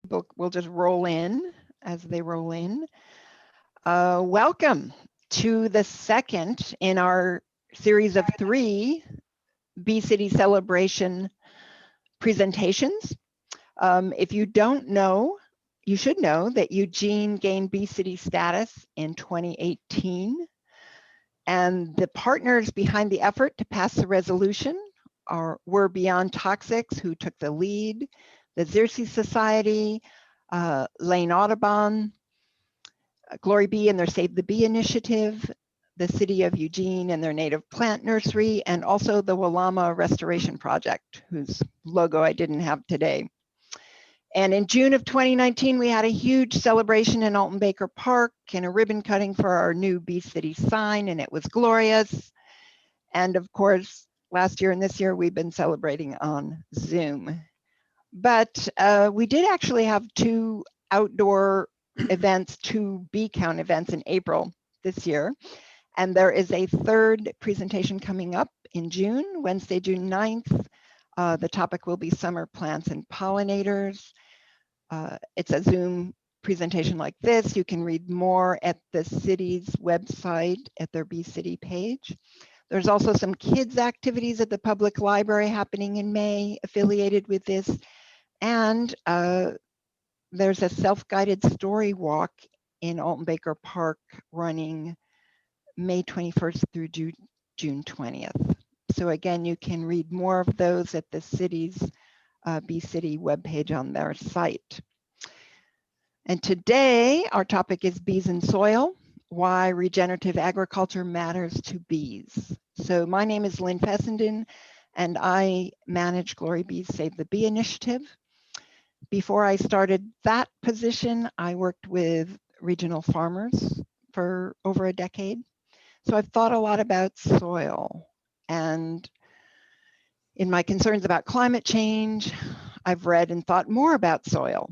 We'll just roll in as they roll in. Welcome to the second in our series of 3 Bee City Celebration presentations. If you don't know, you should know that Eugene gained Bee City status in 2018. And the partners behind the effort to pass the resolution were Beyond Toxics, who took the lead, the Xerces Society, Lane Audubon, GloryBee and their Save the Bee initiative, the City of Eugene and their native plant nursery, and also the Walama Restoration Project, whose logo I didn't have today. And in June of 2019, we had a huge celebration in Alton Baker Park and a ribbon cutting for our new Bee City sign, and it was glorious. And of course, last year and this year, we've been celebrating on Zoom. But we did actually have 2 outdoor events, 2 bee count events in April this year. And there is a 3rd presentation coming up in June, Wednesday, June 9th. The topic will be summer plants and pollinators. It's a Zoom presentation like this. You can read more at the city's website at their Bee City page. There's also some kids activities at the public library happening in May affiliated with this. And there's a self-guided story walk in Alton Baker Park running May 21st through June 20th. So again, you can read more of those at the city's Bee City webpage on their site. And today, our topic is bees and soil, why regenerative agriculture matters to bees. So my name is Lynne Fessenden, and I manage GloryBee's Save the Bee initiative. Before I started that position, I worked with regional farmers for over a decade. So I've thought a lot about soil, and in my concerns about climate change, I've read and thought more about soil.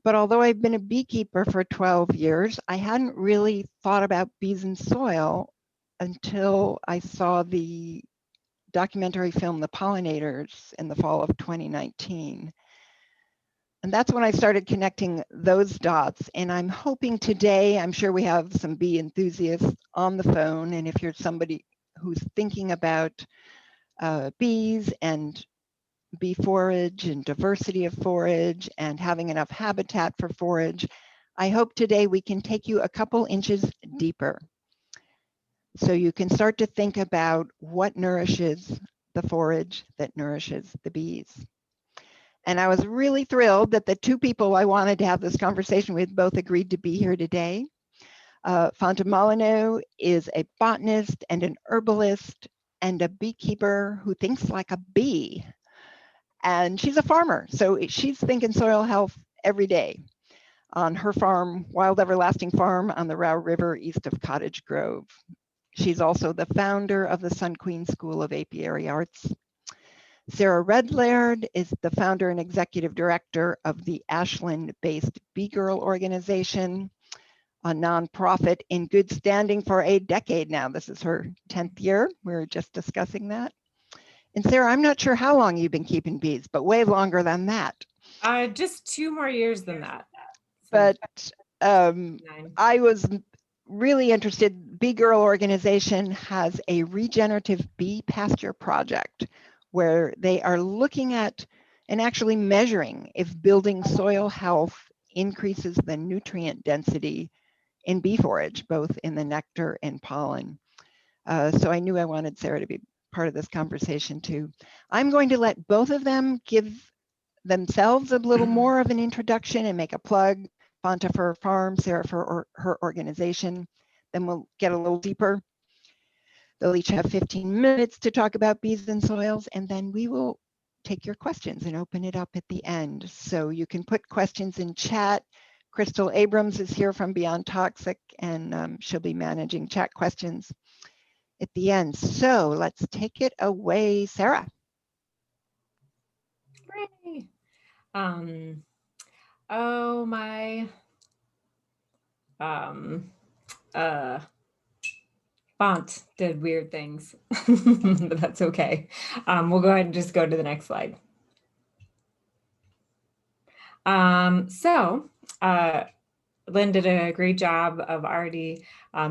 But although I've been a beekeeper for 12 years, I hadn't really thought about bees and soil until I saw the documentary film, The Pollinators, in the fall of 2019. And that's when I started connecting those dots. And I'm hoping today, I'm sure we have some bee enthusiasts on the phone. And if you're somebody who's thinking about bees and bee forage and diversity of forage and having enough habitat for forage, I hope today we can take you a couple inches deeper. So you can start to think about what nourishes the forage that nourishes the bees. And I was really thrilled that the 2 people I wanted to have this conversation with both agreed to be here today. Fonta Molyneaux is a botanist and an herbalist and a beekeeper who thinks like a bee. And she's a farmer, so she's thinking soil health every day on her farm, Wild Everlasting Farm on the Row River east of Cottage Grove. She's also the founder of the Sun Queen School of Apiary Arts. Sarah Red-Laird is the founder and executive director of the Ashland-based Bee Girl organization, a nonprofit in good standing for a decade now. This is her 10th year. We were just discussing that. And Sarah, I'm not sure how long you've been keeping bees, but way longer than that. Just 2 more years than that. So but I was really interested. Bee Girl organization has a regenerative bee pasture project where they are looking at and actually measuring if building soil health increases the nutrient density in bee forage, both in the nectar and pollen. So I knew I wanted Sarah to be part of this conversation too. I'm going to let both of them give themselves a little more of an introduction and make a plug. Fonta for her farm, Sarah for her organization. Then we'll get a little deeper. They'll each have 15 minutes to talk about bees and soils, and then we will take your questions and open it up at the end. So you can put questions in chat. Crystal Abrams is here from Beyond Toxic, and she'll be managing chat questions at the end. So let's take it away, Sarah. Hooray. Oh my font did weird things, but that's okay. We'll go ahead and just go to the next slide. Lynn did a great job of already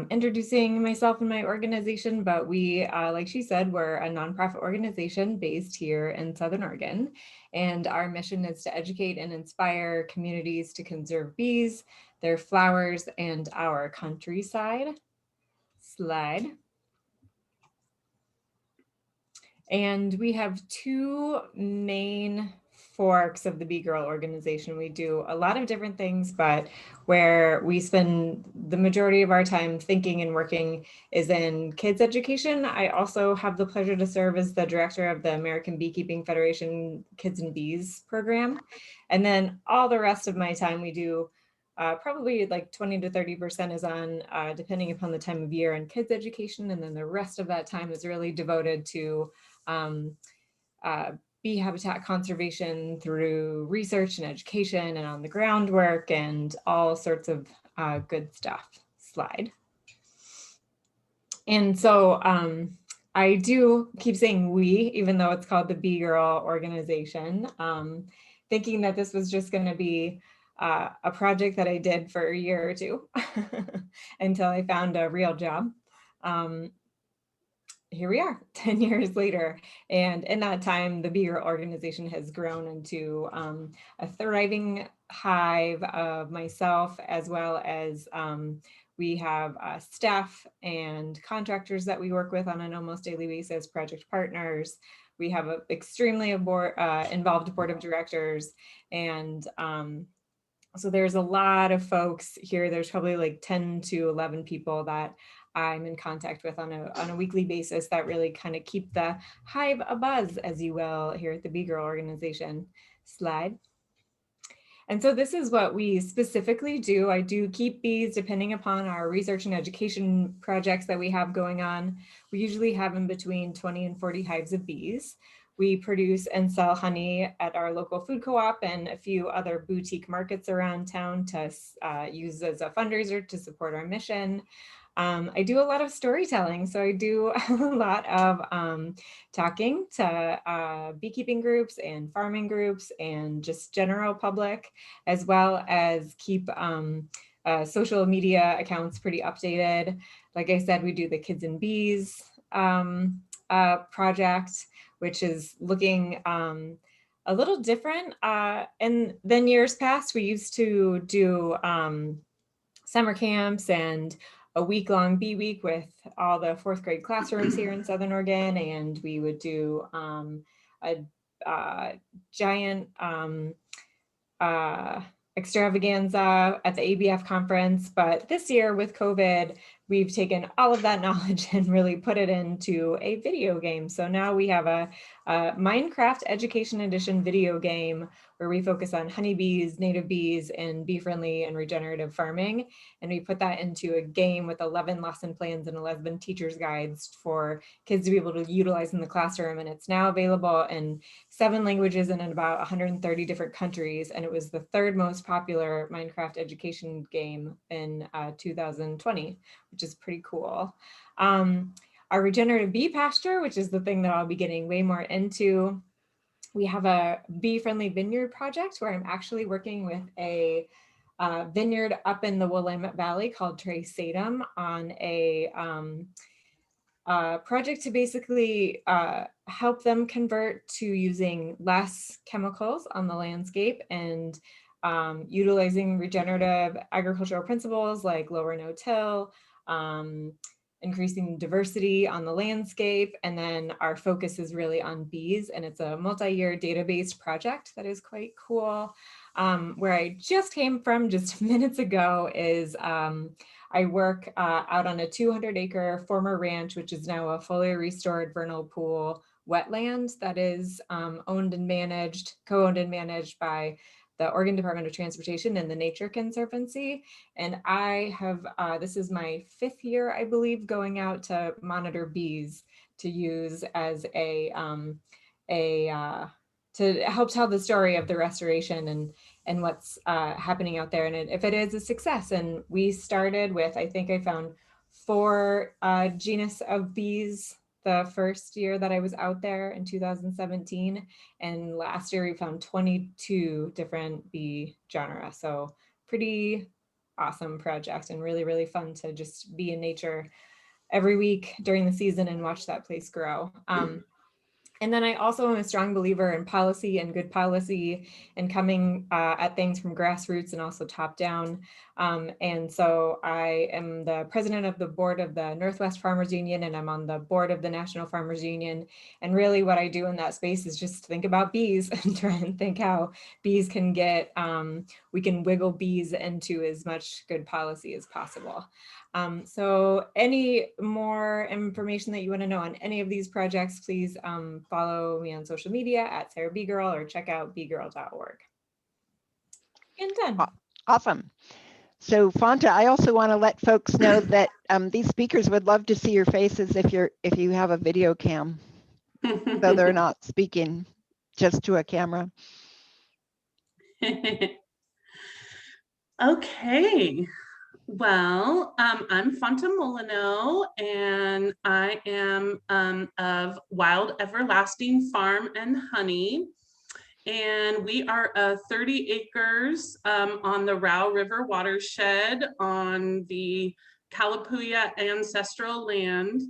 introducing myself and my organization, but we, like she said, we're a nonprofit organization based here in Southern Oregon. And our mission is to educate and inspire communities to conserve bees, their flowers, and our countryside. Slide. And we have two main forks of the Bee Girl organization. We do a lot of different things, but where we spend the majority of our time thinking and working is in kids education. I also have the pleasure to serve as the director of the American Beekeeping Federation Kids and Bees program. And then all the rest of my time we do probably like 20 to 30% is on, depending upon the time of year, on kids education. And then the rest of that time is really devoted to bee habitat conservation through research and education and on the ground work and all sorts of good stuff. Slide. And so I do keep saying we, even though it's called the Bee Girl organization, thinking that this was just going to be a project that I did for a year or two until I found a real job. Here we are 10 years later. And in that time, the Bee Girl organization has grown into a thriving hive of myself, as well as we have staff and contractors that we work with on an almost daily basis, project partners. We have an extremely involved board of directors. And so there's a lot of folks here. There's probably like 10 to 11 people that I'm in contact with on a weekly basis that really kind of keep the hive abuzz, as you will, here at the Bee Girl organization. Slide. And so this is what we specifically do. I do keep bees depending upon our research and education projects that we have going on. We usually have in between 20 and 40 hives of bees. We produce and sell honey at our local food co-op and a few other boutique markets around town to use as a fundraiser to support our mission. I do a lot of storytelling. So I do a lot of talking to beekeeping groups and farming groups and just general public, as well as keep social media accounts pretty updated. Like I said, we do the Kids and Bees project, which is looking a little different. And then years past, we used to do summer camps and a week-long bee week with all the 4th grade classrooms here in Southern Oregon. And we would do a giant extravaganza at the ABF conference. But this year with COVID, we've taken all of that knowledge and really put it into a video game. So now we have a Minecraft Education Edition video game where we focus on honeybees, native bees, and bee-friendly and regenerative farming. And we put that into a game with 11 lesson plans and 11 teacher's guides for kids to be able to utilize in the classroom. And it's now available in 7 languages and in about 130 different countries. And it was the 3rd most popular Minecraft education game in 2020, which is pretty cool. Our regenerative bee pasture, which is the thing that I'll be getting way more into. We have a bee-friendly vineyard project where I'm actually working with a vineyard up in the Willamette Valley called Tres Sedum on a project to basically help them convert to using less chemicals on the landscape and utilizing regenerative agricultural principles like lower no-till, increasing diversity on the landscape. And then our focus is really on bees, and it's a multi-year database project that is quite cool. Where I just came from just minutes ago is I work out on a 200-acre former ranch, which is now a fully restored vernal pool wetland that is co-owned and managed by the Oregon Department of Transportation and the Nature Conservancy. And I have, this is my 5th year, I believe, going out to monitor bees to use as to help tell the story of the restoration and what's happening out there, and if it is a success. And we started with, I think I found 4 genus of bees the first year that I was out there in 2017. And last year we found 22 different bee genera. So pretty awesome project and really, really fun to just be in nature every week during the season and watch that place grow. And then I also am a strong believer in policy and good policy and coming at things from grassroots and also top down. And so I am the president of the board of the Northwest Farmers Union, and I'm on the board of the National Farmers Union. And really what I do in that space is just think about bees and try and think how bees can get, we can wiggle bees into as much good policy as possible. So any more information that you want to know on any of these projects, please follow me on social media at Sarah Bee Girl or check out beegirl.org. And done. Awesome. So Fonta, I also want to let folks know that these speakers would love to see your faces if you have a video cam, though they're not speaking just to a camera. Okay. Well, I'm Fonta Molyneaux, and I am of Wild Everlasting Farm and Honey. And we are 30 acres on the Row River watershed on the Kalapuya ancestral land.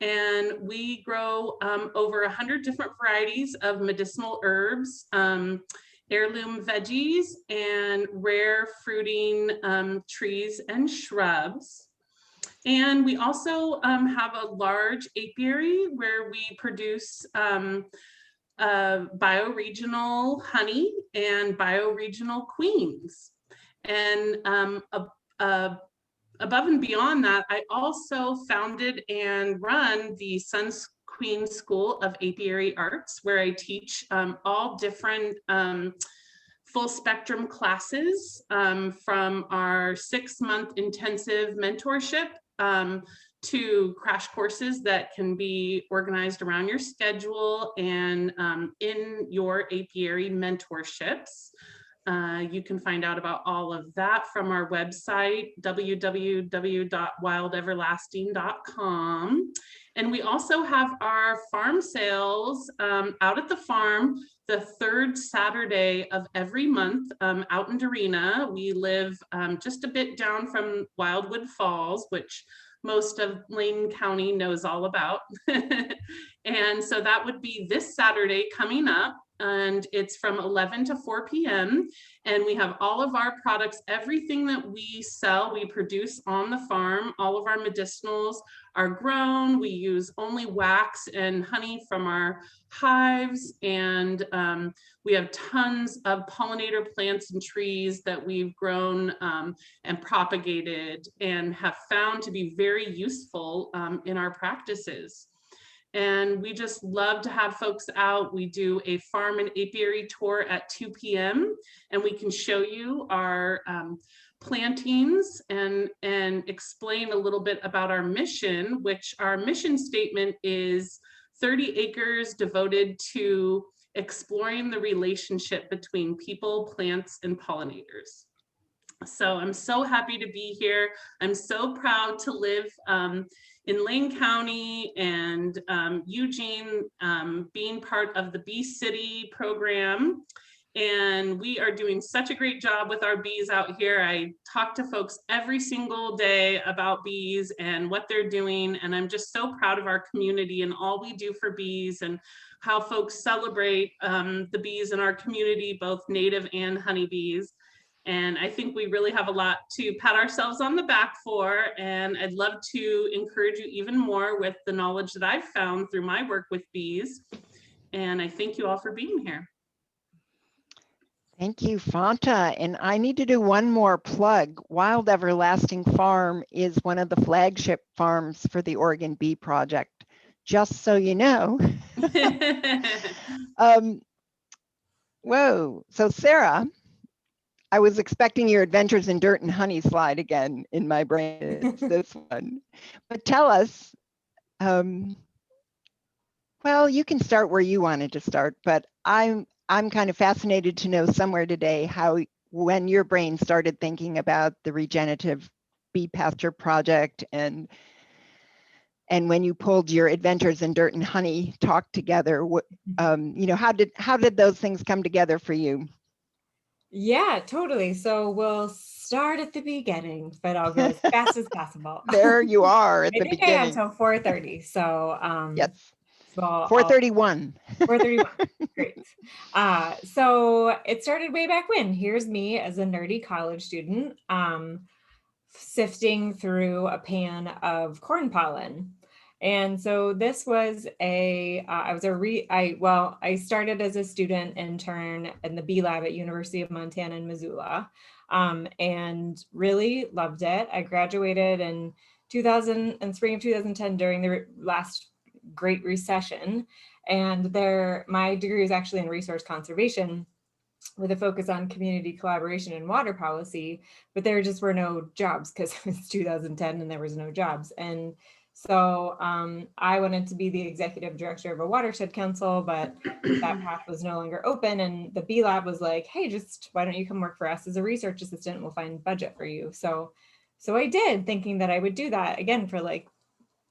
And we grow over 100 different varieties of medicinal herbs, heirloom veggies, and rare fruiting trees and shrubs. And we also have a large apiary where we produce bioregional honey and bioregional queens. And above and beyond that, I also founded and run the Sons Queen School of Apiary Arts, where I teach all different full spectrum classes from our 6-month intensive mentorship to crash courses that can be organized around your schedule and in your apiary mentorships. You can find out about all of that from our website, www.wildeverlasting.com. And we also have our farm sales out at the farm the 3rd Saturday of every month out in Dorena. We live just a bit down from Wildwood Falls, which most of Lane County knows all about. And so that would be this Saturday coming up. And it's from 11 to 4 p.m. And we have all of our products, everything that we sell, we produce on the farm. All of our medicinals are grown. We use only wax and honey from our hives. And we have tons of pollinator plants and trees that we've grown and propagated and have found to be very useful in our practices. And we just love to have folks out. We do a farm and apiary tour at 2 p.m. and we can show you our plantings and explain a little bit about our mission, which our mission statement is 30 acres devoted to exploring the relationship between people, plants, and pollinators. So I'm so happy to be here. I'm so proud to live in Lane County and Eugene, being part of the Bee City program. And we are doing such a great job with our bees out here. I talk to folks every single day about bees and what they're doing. And I'm just so proud of our community and all we do for bees and how folks celebrate the bees in our community, both native and honeybees. And I think we really have a lot to pat ourselves on the back for. And I'd love to encourage you even more with the knowledge that I've found through my work with bees. And I thank you all for being here. Thank you, Fonta. And I need to do one more plug. Wild Everlasting Farm is one of the flagship farms for the Oregon Bee Project, just so you know. Whoa, so Sarah, I was expecting your Adventures in Dirt and Honey slide again in my brain. It's this one. But tell us, well, you can start where you wanted to start, but I'm kind of fascinated to know somewhere today when your brain started thinking about the Regenerative Bee Pasture project and and when you pulled your Adventures in Dirt and Honey talk together, you know, how did those things come together for you? Yeah, totally. So we'll start at the beginning, but I'll go as fast as possible. There you are at I the think I have beginning. till 4:30. So Yes. so 4:31. 4:31. Great. So it started way back when. Here's me as a nerdy college student, sifting through a pan of corn pollen. And so this was I started as a student intern in the bee lab at University of Montana in Missoula, and really loved it. I graduated in 2000 and spring of 2010 during the last Great Recession. And my degree is actually in resource conservation with a focus on community collaboration and water policy, but there just were no jobs because it was 2010 and there was no jobs. And so I wanted to be the executive director of a watershed council, but that path was no longer open. And the Bee Lab was like, hey, why don't you come work for us as a research assistant? We'll find budget for you. So I did, thinking that I would do that again for like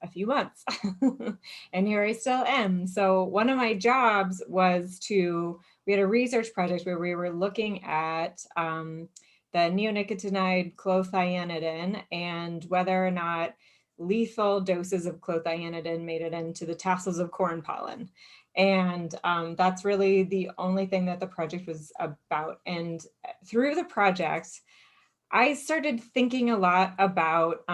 a few months. And here I still am. So one of my jobs was we had a research project where we were looking at the neonicotinoid clothianidin and whether or not lethal doses of clothianidin made it into the tassels of corn pollen. And that's really the only thing that the project was about. And through the project, I started thinking a lot about,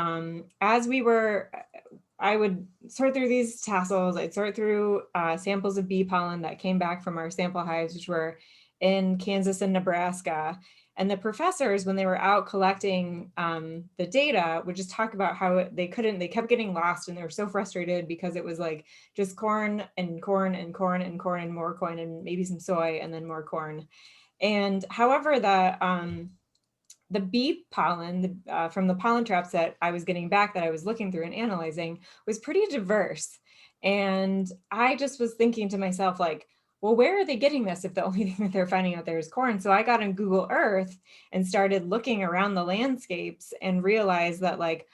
I would sort through these tassels, I'd sort through samples of bee pollen that came back from our sample hives, which were in Kansas and Nebraska. And the professors, when they were out collecting the data, would just talk about how they kept getting lost and they were so frustrated because it was like just corn and corn and corn and corn and more corn and maybe some soy and then more corn. And however, the bee pollen from the pollen traps that I was getting back that I was looking through and analyzing was pretty diverse. And I just was thinking to myself, like, well, where are they getting this if the only thing that they're finding out there is corn? So I got on Google Earth and started looking around the landscapes and realized that, like,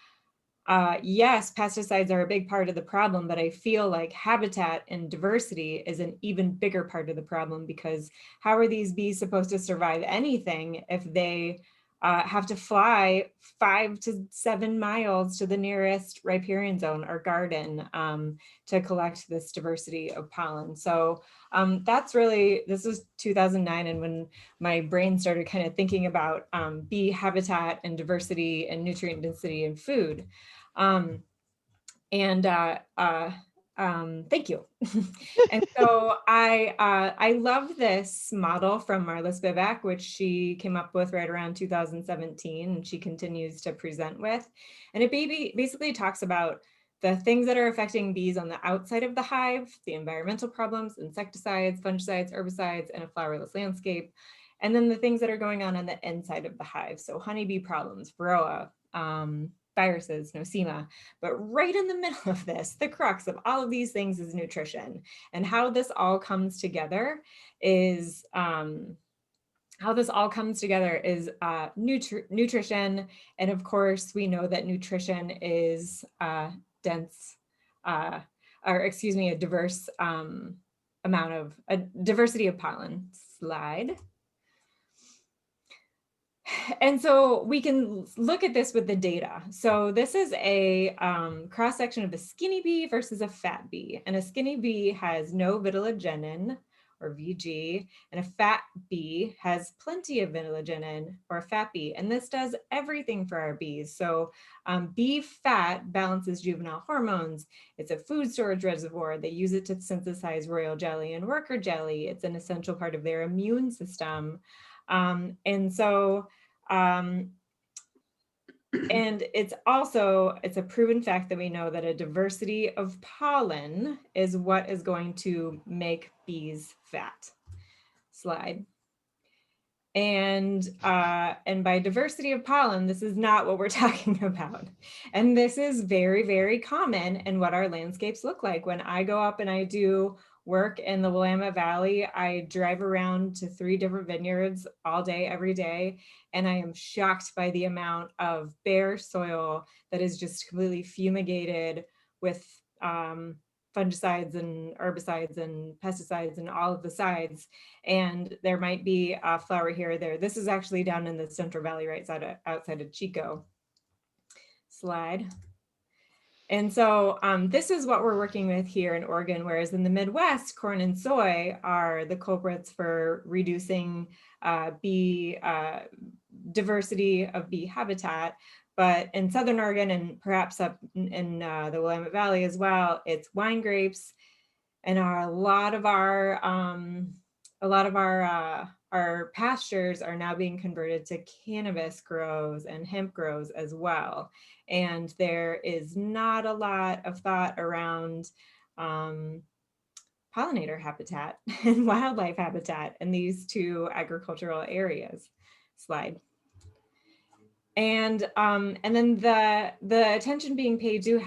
yes, pesticides are a big part of the problem, but I feel like habitat and diversity is an even bigger part of the problem, because how are these bees supposed to survive anything if they have to fly 5 to 7 miles to the nearest riparian zone or garden to collect this diversity of pollen? So this was 2009, and when my brain started kind of thinking about bee habitat and diversity and nutrient density in food. Thank you. And so I love this model from Marla Spivak, which she came up with right around 2017, and she continues to present with. And it basically talks about the things that are affecting bees on the outside of the hive, the environmental problems, insecticides, fungicides, herbicides, and a flowerless landscape. And then the things that are going on the inside of the hive. So honeybee problems, varroa, viruses, nosema. But right in the middle of this, the crux of all of these things is nutrition. And how this all comes together is nutrition. And of course, we know that nutrition is a diverse amount of a diversity of pollen. Slide. And so we can look at this with the data. So this is a cross-section of a skinny bee versus a fat bee. And a skinny bee has no vitilogenin, or VG, and a fat bee has plenty of vitilogenin, or a fat bee. And this does everything for our bees. So bee fat balances juvenile hormones. It's a food storage reservoir. They use it to synthesize royal jelly and worker jelly. It's an essential part of their immune system. And it's a proven fact that we know that a diversity of pollen is what is going to make bees fat. Slide. And by diversity of pollen, this is not what we're talking about. And this is very, very common in what our landscapes look like. When I go up and I do work in the Willamette Valley, I drive around to 3 different vineyards all day, every day, and I am shocked by the amount of bare soil that is just completely fumigated with fungicides and herbicides and pesticides and all of the sides. And there might be a flower here or there. This is actually down in the Central Valley, right outside of Chico. Slide. And so this is what we're working with here in Oregon, whereas in the Midwest, corn and soy are the culprits for reducing bee diversity of bee habitat. But in Southern Oregon and perhaps up in the Willamette Valley as well, it's wine grapes, and a lot of our pastures are now being converted to cannabis grows and hemp grows as well. And there is not a lot of thought around pollinator habitat and wildlife habitat in these two agricultural areas. Slide. And then the attention being paid to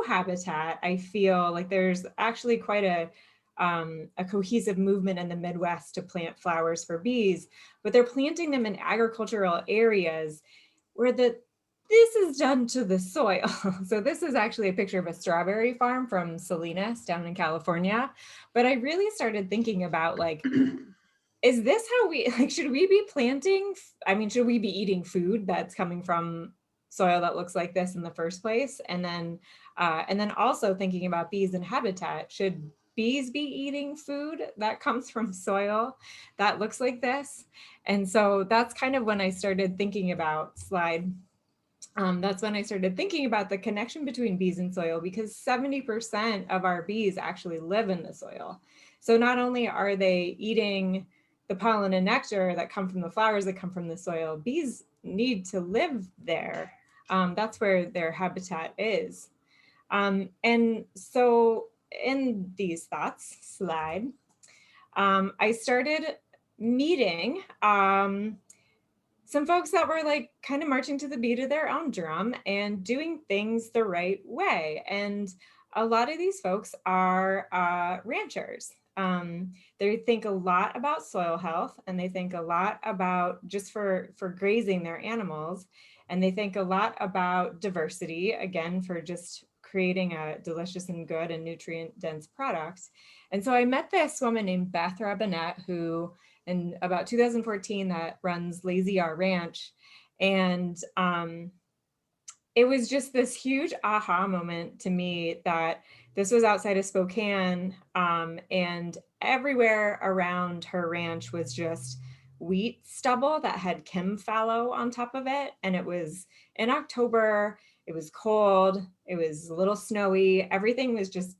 habitat, I feel like there's actually quite a cohesive movement in the Midwest to plant flowers for bees, but they're planting them in agricultural areas where this is done to the soil. So this is actually a picture of a strawberry farm from Salinas down in California. But I really started thinking about, like, is this how we, like, should we be planting? I mean, should we be eating food that's coming from soil that looks like this in the first place? And then also thinking about bees and habitat. Should bees be eating food that comes from soil that looks like this? And so that's kind of when I started thinking about that's when I started thinking about the connection between bees and soil, because 70% of our bees actually live in the soil. So not only are they eating the pollen and nectar that come from the flowers that come from the soil, bees need to live there. That's where their habitat is. And so in these thoughts, slide, I started meeting some folks that were like kind of marching to the beat of their own drum and doing things the right way. And a lot of these folks are ranchers. They think a lot about soil health, and they think a lot about just for grazing their animals. And they think a lot about diversity, again, for just creating a delicious and good and nutrient dense product. And so I met this woman named Beth Robinette, who in about 2014 that runs Lazy R Ranch. And it was just this huge aha moment to me that this was outside of Spokane, and everywhere around her ranch was just wheat stubble that had chem fallow on top of it. And it was in October, it was cold, it was a little snowy, everything was just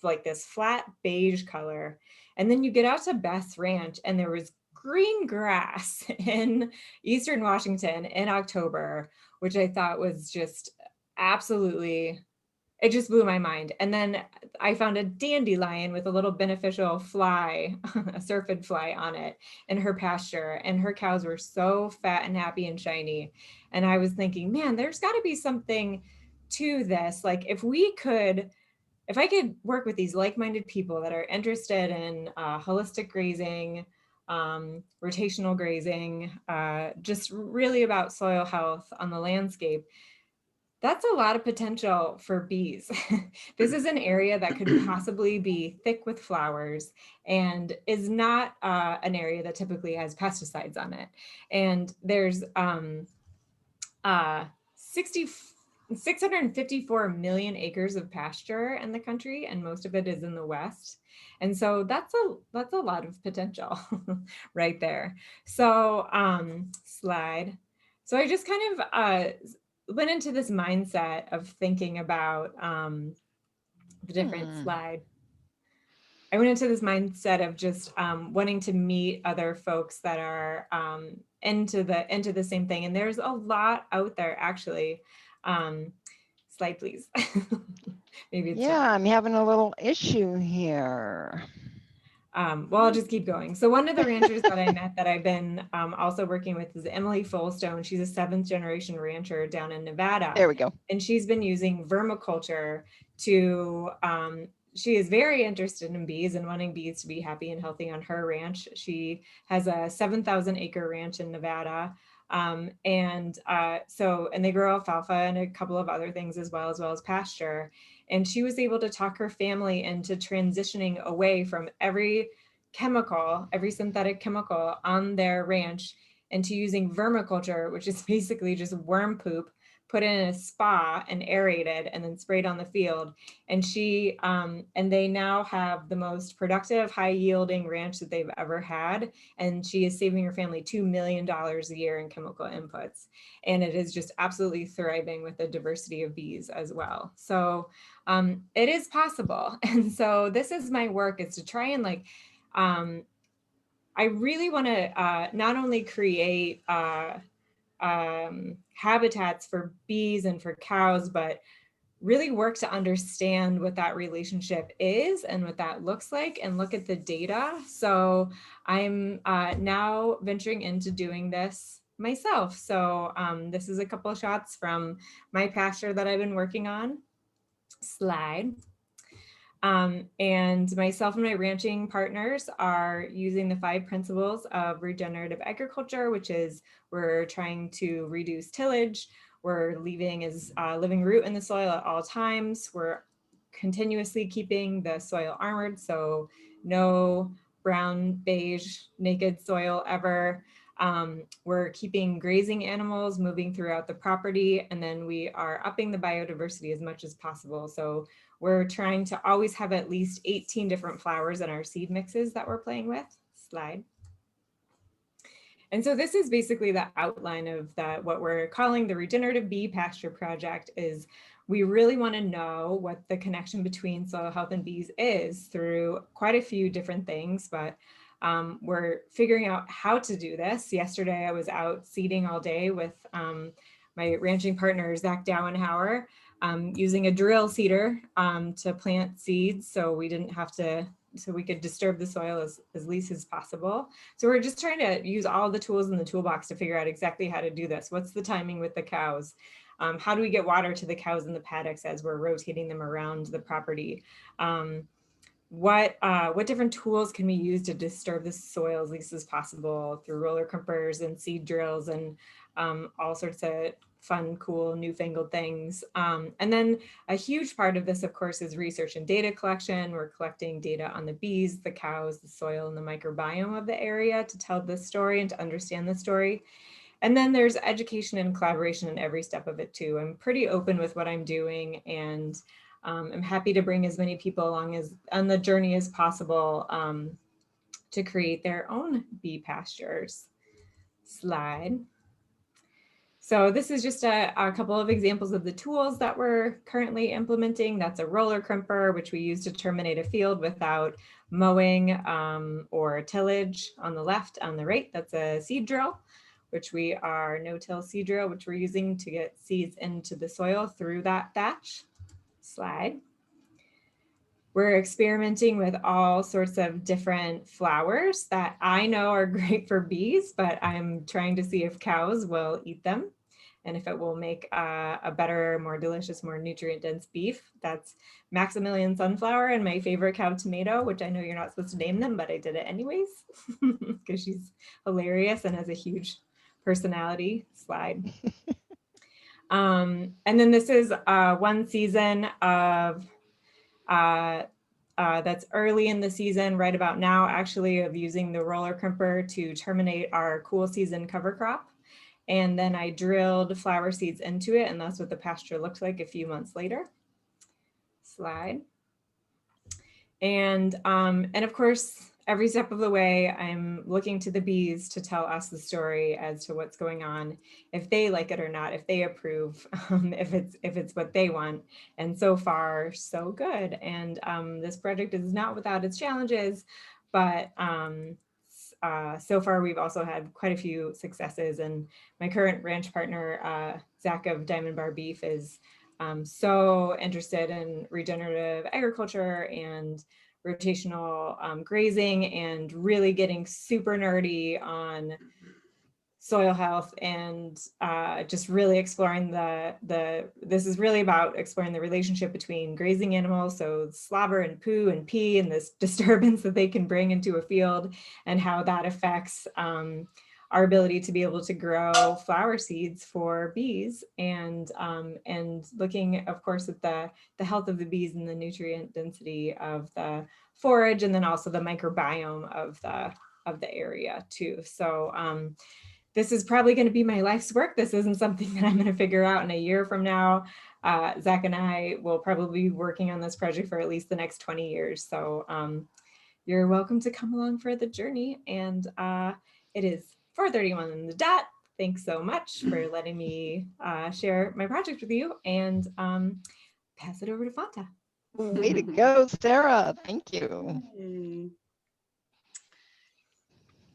like this flat beige color. And then you get out to Beth's ranch and there was green grass in Eastern Washington in October, which I thought was just absolutely, it just blew my mind. And then I found a dandelion with a little beneficial fly, a syrphid fly on it in her pasture, and her cows were so fat and happy and shiny. And I was thinking, man, there's got to be something to this. Like if I could work with these like-minded people that are interested in holistic grazing, rotational grazing, just really about soil health on the landscape, that's a lot of potential for bees. This is an area that could possibly be thick with flowers and is not an area that typically has pesticides on it. And there's 654 million acres of pasture in the country, and most of it is in the West. And so that's a lot of potential right there. So slide. So I just kind of went into this mindset of thinking about the different slide. I went into this mindset of just wanting to meet other folks that are into the same thing. And there's a lot out there actually. Slide, please. Maybe it's yeah, I'm having a little issue here. Well, I'll just keep going. So one of the ranchers that I met that I've been also working with is Emily Fullstone. She's a 7th generation rancher down in Nevada. There we go. And she's been using vermiculture to, she is very interested in bees and wanting bees to be happy and healthy on her ranch. She has a 7,000 acre ranch in Nevada. And they grow alfalfa and a couple of other things as well as pasture. And she was able to talk her family into transitioning away from every synthetic chemical on their ranch, into using vermiculture, which is basically just worm poop put in a spa and aerated and then sprayed on the field. And they now have the most productive, high yielding ranch that they've ever had. And she is saving her family $2 million a year in chemical inputs. And it is just absolutely thriving with the diversity of bees as well. So it is possible. And so this is my work, is to try and I really want to not only create habitats for bees and for cows, but really work to understand what that relationship is and what that looks like, and look at the data. So I'm now venturing into doing this myself. So this is a couple of shots from my pasture that I've been working on. Slide. And myself and my ranching partners are using the 5 principles of regenerative agriculture, which is we're trying to reduce tillage, we're leaving living root in the soil at all times, we're continuously keeping the soil armored, so no brown, beige, naked soil ever. We're keeping grazing animals moving throughout the property, and then we are upping the biodiversity as much as possible. So we're trying to always have at least 18 different flowers in our seed mixes that we're playing with. Slide. And so this is basically the outline of what we're calling the Regenerative Bee Pasture Project. Is we really want to know what the connection between soil health and bees is through quite a few different things, but we're figuring out how to do this. Yesterday, I was out seeding all day with my ranching partner, Zach Dowenhauer, using a drill seeder to plant seeds, so we didn't have to, so we could disturb the soil as least as possible. So we're just trying to use all the tools in the toolbox to figure out exactly how to do this. What's the timing with the cows? How do we get water to the cows in the paddocks as we're rotating them around the property? What different tools can we use to disturb the soil as least as possible through roller crimpers and seed drills and all sorts of fun, cool, newfangled things. And then a huge part of this, of course, is research and data collection. We're collecting data on the bees, the cows, the soil, and the microbiome of the area to tell this story and to understand the story. And then there's education and collaboration in every step of it too. I'm pretty open with what I'm doing, and I'm happy to bring as many people along on the journey as possible to create their own bee pastures. Slide. So this is just a couple of examples of the tools that we're currently implementing. That's a roller crimper, which we use to terminate a field without mowing or tillage on the left. On the right, that's a seed drill, which we are no-till seed drill, which we're using to get seeds into the soil through that thatch. Slide. We're experimenting with all sorts of different flowers that I know are great for bees, but I'm trying to see if cows will eat them and if it will make a better, more delicious, more nutrient-dense beef. That's Maximilian sunflower and my favorite cow tomato, which I know you're not supposed to name them, but I did it anyways because she's hilarious and has a huge personality. Slide. And then this is one season of that's early in the season, right about now, actually, of using the roller crimper to terminate our cool season cover crop. And then I drilled flower seeds into it, and that's what the pasture looked like a few months later. Slide. And of course, every step of the way, I'm looking to the bees to tell us the story as to what's going on, if they like it or not, if they approve, if it's what they want. And so far, so good. And this project is not without its challenges, but so far we've also had quite a few successes. And my current ranch partner, Zach of Diamond Bar Beef, is so interested in regenerative agriculture and rotational grazing, and really getting super nerdy on soil health, and just really exploring this is really about exploring the relationship between grazing animals, so slobber and poo and pee and this disturbance that they can bring into a field, and how that affects our ability to be able to grow flower seeds for bees, and looking, of course, at the health of the bees and the nutrient density of the forage, and then also the microbiome of the area too. So this is probably going to be my life's work. This isn't something that I'm going to figure out in a year from now. Zach and I will probably be working on this project for at least the next 20 years. So you're welcome to come along for the journey. And it is 4:31 on the dot. Thanks so much for letting me share my project with you, and pass it over to Fonta. Way to go, Sarah. Thank you. Yay.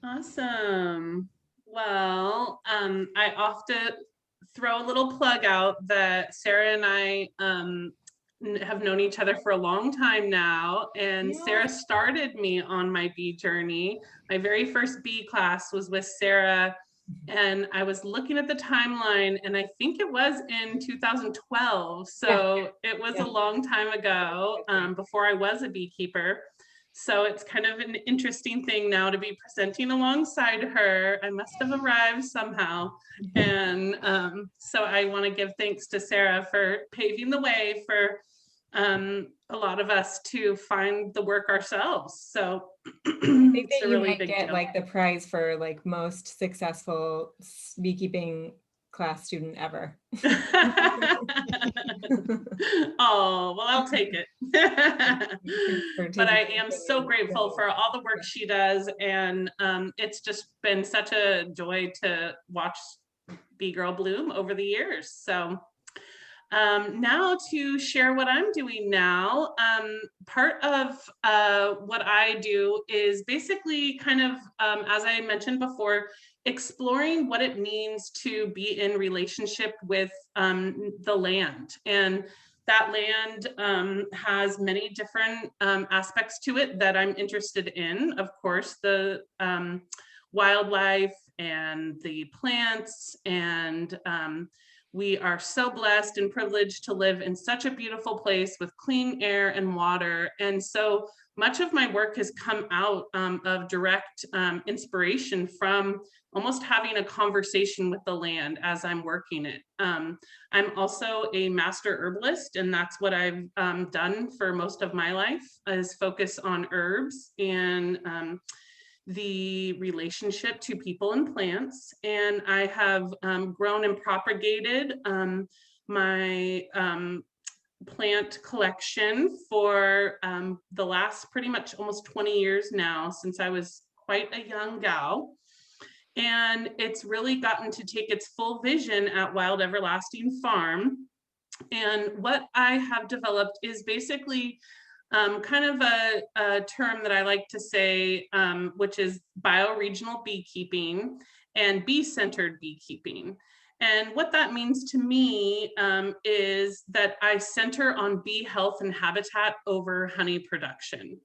Awesome. Well, I often throw a little plug out that Sarah and I have known each other for a long time now, and Yeah. Sarah started me on my bee journey. My very first bee class was with Sarah, and I was looking at the timeline, and I think it was in 2012. So it was a long time ago, before I was a beekeeper. So it's kind of an interesting thing now to be presenting alongside her. I must have arrived somehow. And so I want to give thanks to Sarah for paving the way for a lot of us to find the work ourselves. So I think that it's a you really might big get deal. like the prize for like most successful beekeeping class student ever. Oh, well, I'll take it. But I am so grateful for all the work she does, and it's just been such a joy to watch Bee Girl bloom over the years. So now to share what I'm doing now, part of what I do is basically kind of, as I mentioned before, exploring what it means to be in relationship with the land. And that land has many different aspects to it that I'm interested in. Of course, the wildlife and the plants, and we are so blessed and privileged to live in such a beautiful place with clean air and water. And so much of my work has come out of direct inspiration from almost having a conversation with the land as I'm working it. I'm also a master herbalist, and that's what I've done for most of my life, is focus on herbs and the relationship to people and plants. And I have grown and propagated my plant collection for the last pretty much almost 20 years now, since I was quite a young gal. And it's really gotten to take its full vision at Wild Everlasting Farm. And what I have developed is basically kind of a term that I like to say, which is bioregional beekeeping and bee-centered beekeeping. And what that means to me is that I center on bee health and habitat over honey production.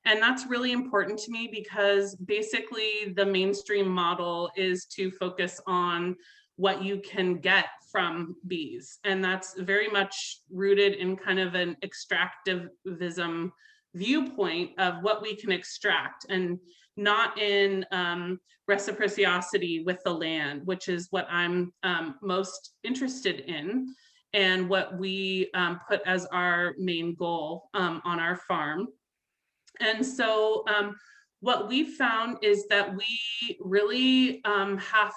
And that's really important to me because basically the mainstream model is to focus on what you can get from bees. And that's very much rooted in kind of an extractivism viewpoint of what we can extract, and not in reciprocity with the land, which is what I'm most interested in, and what we put as our main goal on our farm. And so what we found is that we really have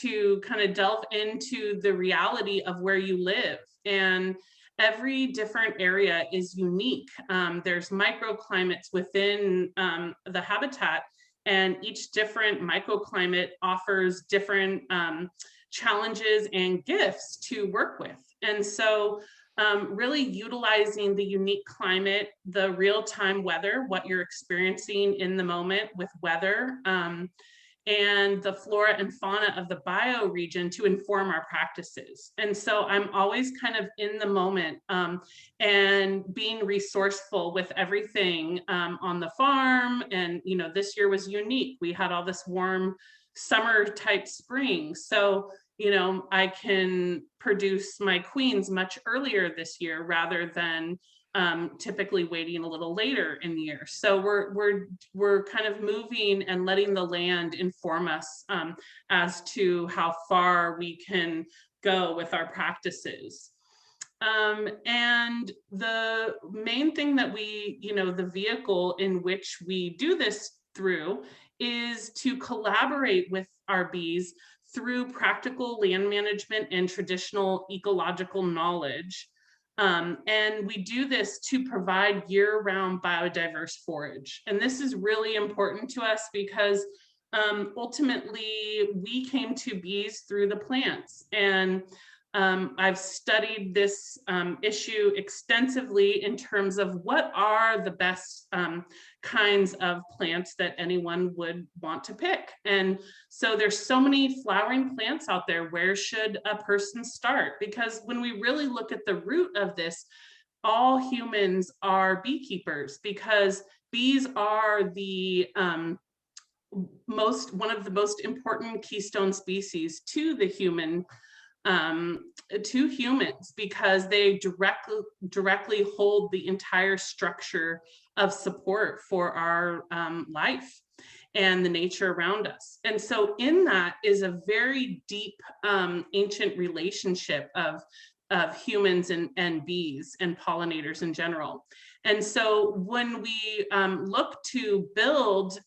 to kind of delve into the reality of where you live. And every different area is unique. There's microclimates within the habitat, and each different microclimate offers different challenges and gifts to work with. And so really utilizing the unique climate, the real-time weather, what you're experiencing in the moment with weather, and the flora and fauna of the bioregion to inform our practices. And so I'm always kind of in the moment and being resourceful with everything on the farm. And, you know, this year was unique. We had all this warm summer type spring. So, you know, I can produce my queens much earlier this year rather than typically waiting a little later in the year. So we're kind of moving and letting the land inform us as to how far we can go with our practices. And the main thing that we, the vehicle in which we do this through is to collaborate with our bees through practical land management and traditional ecological knowledge. And we do this to provide year-round biodiverse forage. And this is really important to us because ultimately we came to bees through the plants. And I've studied this issue extensively in terms of what are the best kinds of plants that anyone would want to pick. And so there's so many flowering plants out there. Where should a person start? Because when we really look at the root of this, all humans are beekeepers, because bees are the one of the most important keystone species to the human to humans, because they directly hold the entire structure of support for our life and the nature around us. And so in that is a very deep ancient relationship of humans and bees and pollinators in general. And so when we look to build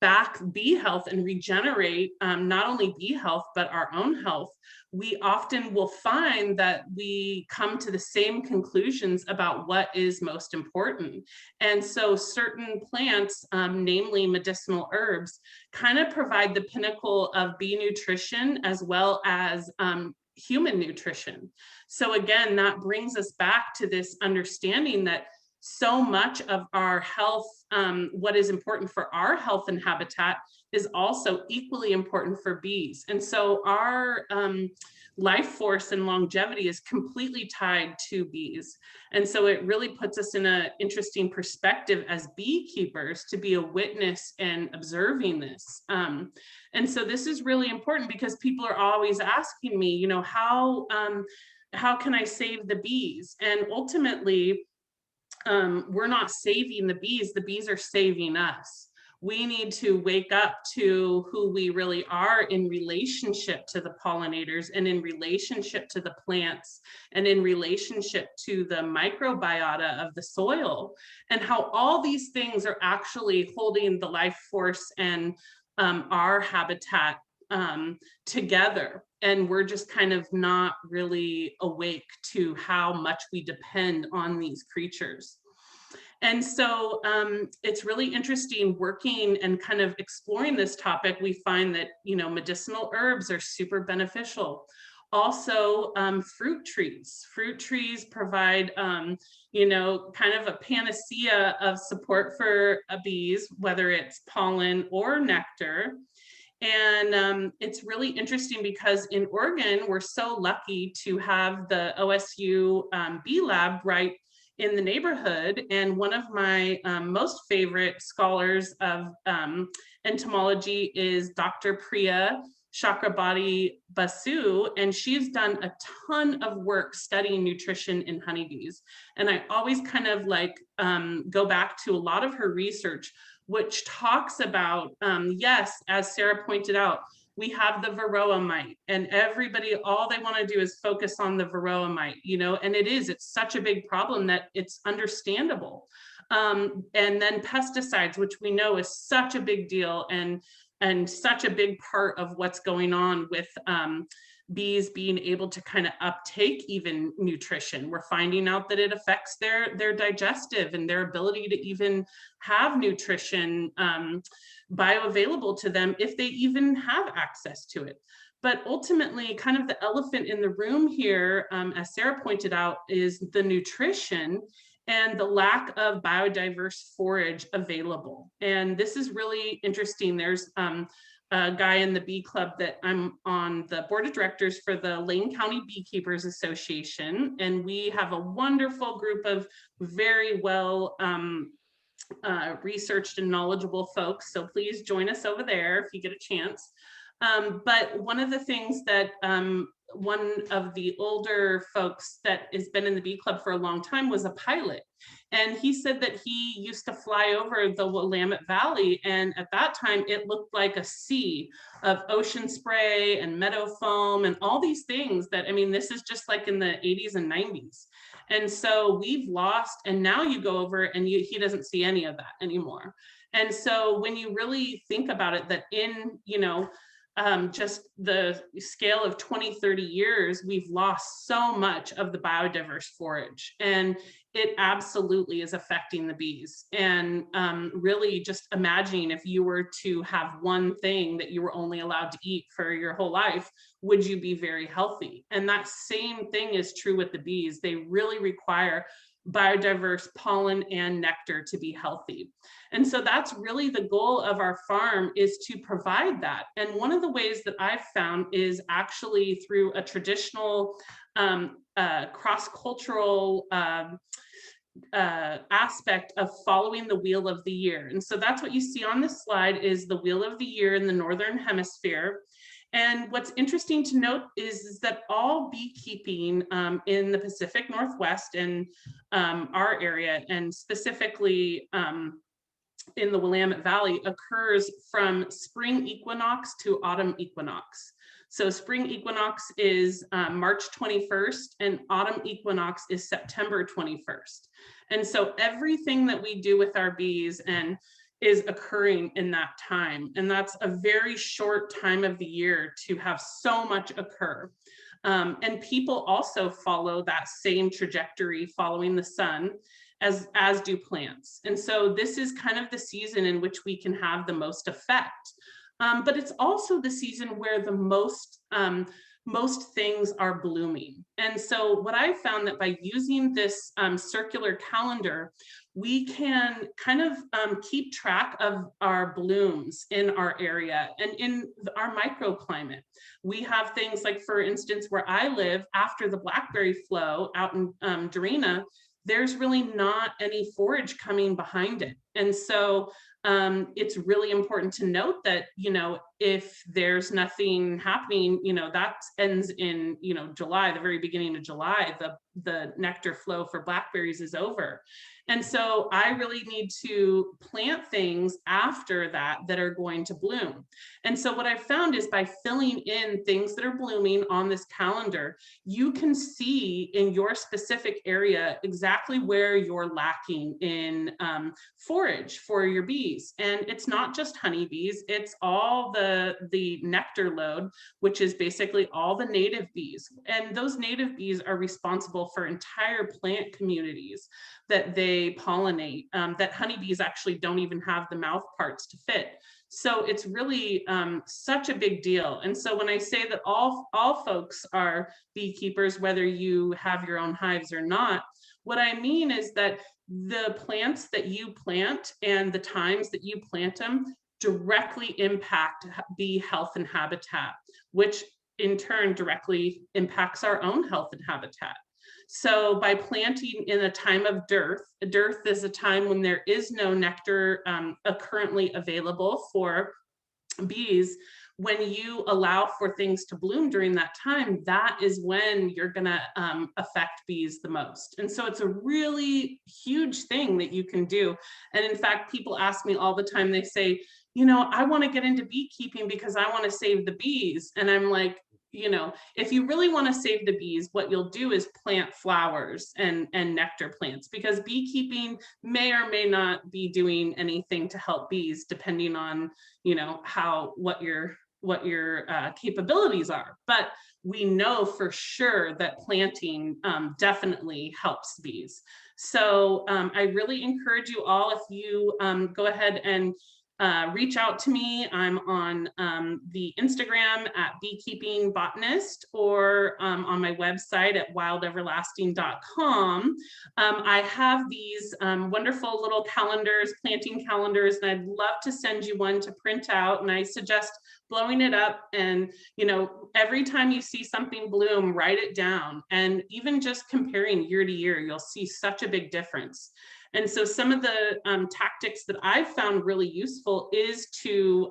back bee health and regenerate not only bee health, but our own health, we often will find that we come to the same conclusions about what is most important. And so certain plants, namely medicinal herbs, kind of provide the pinnacle of bee nutrition as well as human nutrition. So again, that brings us back to this understanding that so much of our health, what is important for our health and habitat, is also equally important for bees. And so our life force and longevity is completely tied to bees. And so it really puts us in an interesting perspective as beekeepers to be a witness and observing this. And so this is really important because people are always asking me, how can I save the bees? And ultimately, we're not saving the bees are saving us. We need to wake up to who we really are in relationship to the pollinators and in relationship to the plants and in relationship to the microbiota of the soil, and how all these things are actually holding the life force and our habitat together. And we're just kind of not really awake to how much we depend on these creatures. And so it's really interesting working and kind of exploring this topic. We find that, medicinal herbs are super beneficial. Also, fruit trees. Fruit trees provide, kind of a panacea of support for bees, whether it's pollen or nectar. And it's really interesting because in Oregon, we're so lucky to have the OSU Bee Lab right in the neighborhood. And one of my most favorite scholars of entomology is Dr. Priya Chakrabarti Basu, and she's done a ton of work studying nutrition in honeybees. And I always kind of go back to a lot of her research, which talks about, yes, as Sarah pointed out, we have the varroa mite, and everybody, all they want to do is focus on the varroa mite, and it's such a big problem that it's understandable. And then pesticides, which we know is such a big deal and such a big part of what's going on with bees being able to kind of uptake even nutrition. We're finding out that it affects their digestive and their ability to even have nutrition bioavailable to them if they even have access to it. But ultimately, kind of the elephant in the room here, as Sarah pointed out, is the nutrition and the lack of biodiverse forage available. And this is really interesting. There's a guy in the bee club that I'm on the board of directors for the Lane County Beekeepers Association. And we have a wonderful group of very well researched and knowledgeable folks. So please join us over there if you get a chance. But one of the things that one of the older folks that has been in the bee club for a long time was a pilot. And he said that he used to fly over the Willamette Valley, and at that time it looked like a sea of ocean spray and meadow foam and all these things that, I mean, this is just like in the 80s and 90s. And so we've lost, and now you go over and he doesn't see any of that anymore. And so when you really think about it, that in, just the scale of 20, 30 years, we've lost so much of the biodiverse forage, and it absolutely is affecting the bees. And really just imagining if you were to have one thing that you were only allowed to eat for your whole life, would you be very healthy? And that same thing is true with the bees. They really require biodiverse pollen and nectar to be healthy. And so that's really the goal of our farm, is to provide that. And one of the ways that I've found is actually through a traditional cross-cultural aspect of following the wheel of the year. And so that's what you see on this slide, is the wheel of the year in the Northern Hemisphere. And what's interesting to note is that all beekeeping in the Pacific Northwest and our area, and specifically in the Willamette Valley, occurs from spring equinox to autumn equinox. So spring equinox is March 21st, and autumn equinox is September 21st. And so everything that we do with our bees is occurring in that time. And that's a very short time of the year to have so much occur. And people also follow that same trajectory following the sun, as do plants. And so this is kind of the season in which we can have the most effect. But it's also the season where the most things are blooming. And so what I found, that by using this circular calendar, we can kind of keep track of our blooms in our area and in our microclimate. We have things like, for instance, where I live, after the blackberry flow out in Dorina, there's really not any forage coming behind it. And so it's really important to note that, if there's nothing happening, that ends in, July, the very beginning of July, the nectar flow for blackberries is over. And so I really need to plant things after that are going to bloom. And so what I've found is, by filling in things that are blooming on this calendar, you can see in your specific area exactly where you're lacking in forage for your bees. And it's not just honeybees, it's all the nectar load, which is basically all the native bees. And those native bees are responsible for entire plant communities that they pollinate, that honeybees actually don't even have the mouth parts to fit. So it's really such a big deal. And so when I say that all folks are beekeepers, whether you have your own hives or not, what I mean is that the plants that you plant and the times that you plant them directly impact bee health and habitat, which in turn directly impacts our own health and habitat. So by planting in a time of dearth is a time when there is no nectar currently available for bees. When you allow for things to bloom during that time, that is when you're going to affect bees the most. And so it's a really huge thing that you can do. And in fact, people ask me all the time, they say, I want to get into beekeeping because I want to save the bees. And I'm like, if you really want to save the bees, what you'll do is plant flowers and nectar plants, because beekeeping may or may not be doing anything to help bees, depending on, what your capabilities are. But we know for sure that planting definitely helps bees. So I really encourage you all, if you go ahead and reach out to me. I'm on the Instagram at Beekeeping Botanist, or on my website at wildeverlasting.com. I have these wonderful little calendars, planting calendars, and I'd love to send you one to print out. And I suggest blowing it up, and every time you see something bloom, write it down. And even just comparing year to year, you'll see such a big difference. And so some of the tactics that I've found really useful is to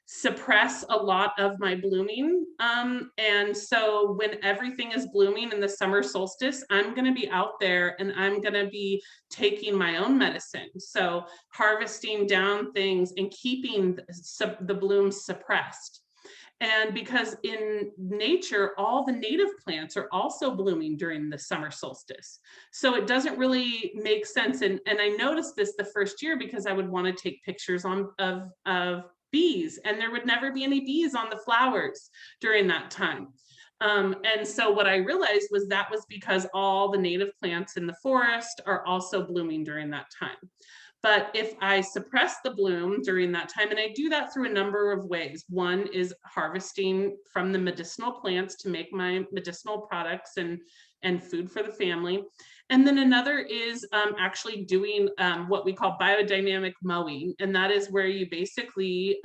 suppress a lot of my blooming. And so when everything is blooming in the summer solstice, I'm going to be out there and I'm going to be taking my own medicine. So harvesting down things and keeping the blooms suppressed. And because in nature, all the native plants are also blooming during the summer solstice. So it doesn't really make sense. And I noticed this the first year because I would want to take pictures of bees, and there would never be any bees on the flowers during that time. And so what I realized was that was because all the native plants in the forest are also blooming during that time. But if I suppress the bloom during that time, and I do that through a number of ways. One is harvesting from the medicinal plants to make my medicinal products and food for the family. And then another is actually doing what we call biodynamic mowing. And that is where you basically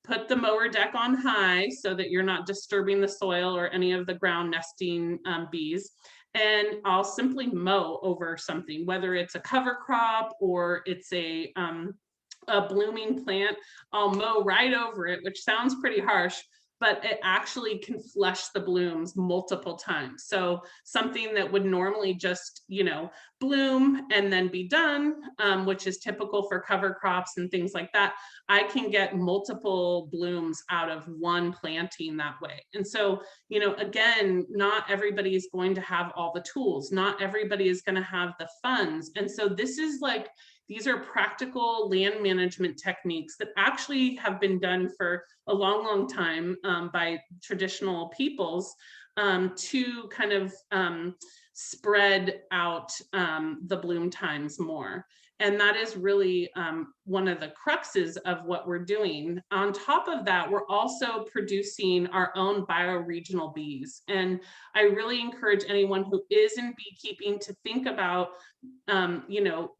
put the mower deck on high so that you're not disturbing the soil or any of the ground nesting bees. And I'll simply mow over something, whether it's a cover crop or it's a blooming plant. I'll mow right over it, which sounds pretty harsh, but it actually can flush the blooms multiple times. So something that would normally just, bloom and then be done, which is typical for cover crops and things like that, I can get multiple blooms out of one planting that way. And so, again, not everybody is going to have all the tools. Not everybody is going to have the funds. And so this is these are practical land management techniques that actually have been done for a long, long time by traditional peoples to kind of spread out the bloom times more. And that is really one of the cruxes of what we're doing. On top of that, we're also producing our own bioregional bees. And I really encourage anyone who is in beekeeping to think about,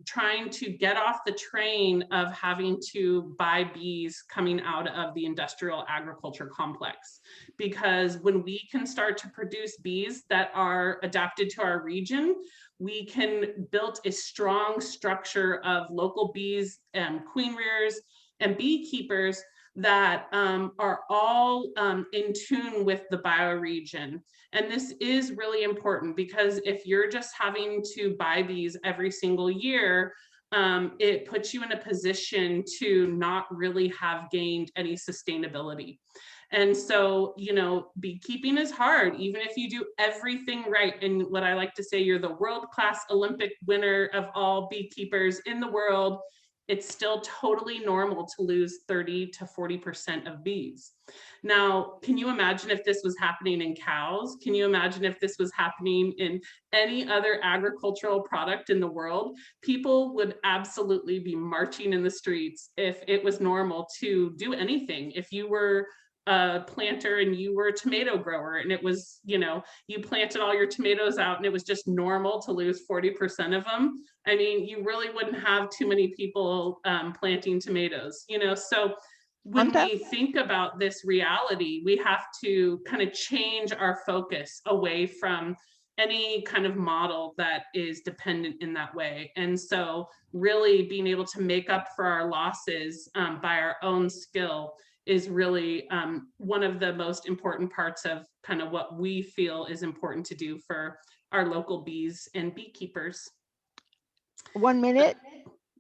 trying to get off the train of having to buy bees coming out of the industrial agriculture complex. Because when we can start to produce bees that are adapted to our region, we can build a strong structure of local bees and queen rearers and beekeepers that are all in tune with the bioregion. And this is really important because if you're just having to buy bees every single year, it puts you in a position to not really have gained any sustainability. And so, beekeeping is hard, even if you do everything right. And what I like to say, you're the world-class Olympic winner of all beekeepers in the world. It's still totally normal to lose 30 to 40% of bees. Now, can you imagine if this was happening in cows? Can you imagine if this was happening in any other agricultural product in the world? People would absolutely be marching in the streets if it was normal to do anything. If you were a planter and you were a tomato grower and it was, you planted all your tomatoes out and it was just normal to lose 40% of them, I mean, you really wouldn't have too many people planting tomatoes, so when we think about this reality, we have to kind of change our focus away from any kind of model that is dependent in that way. And so really being able to make up for our losses by our own skill is really one of the most important parts of kind of what we feel is important to do for our local bees and beekeepers. 1 minute.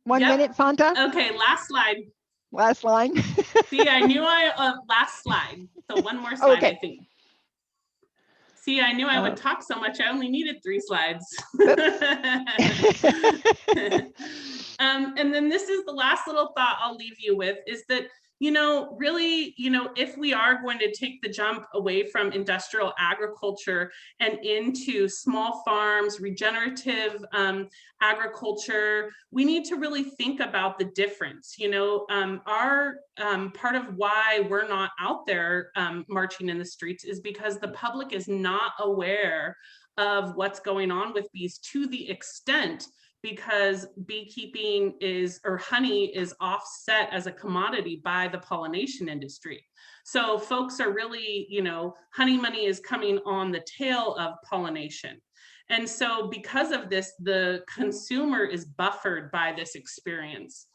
One minute, Fonta. Okay, last slide. Last line. See, I knew last slide. So one more slide, okay. I think. See, I knew I would talk so much. I only needed 3 slides. And then this is the last little thought I'll leave you with is that, really, if we are going to take the jump away from industrial agriculture and into small farms, regenerative agriculture, we need to really think about the difference. Our part of why we're not out there marching in the streets is because the public is not aware of what's going on with bees to the extent because beekeeping or honey is offset as a commodity by the pollination industry. So folks are really, honey money is coming on the tail of pollination. And so because of this, the consumer is buffered by this experience.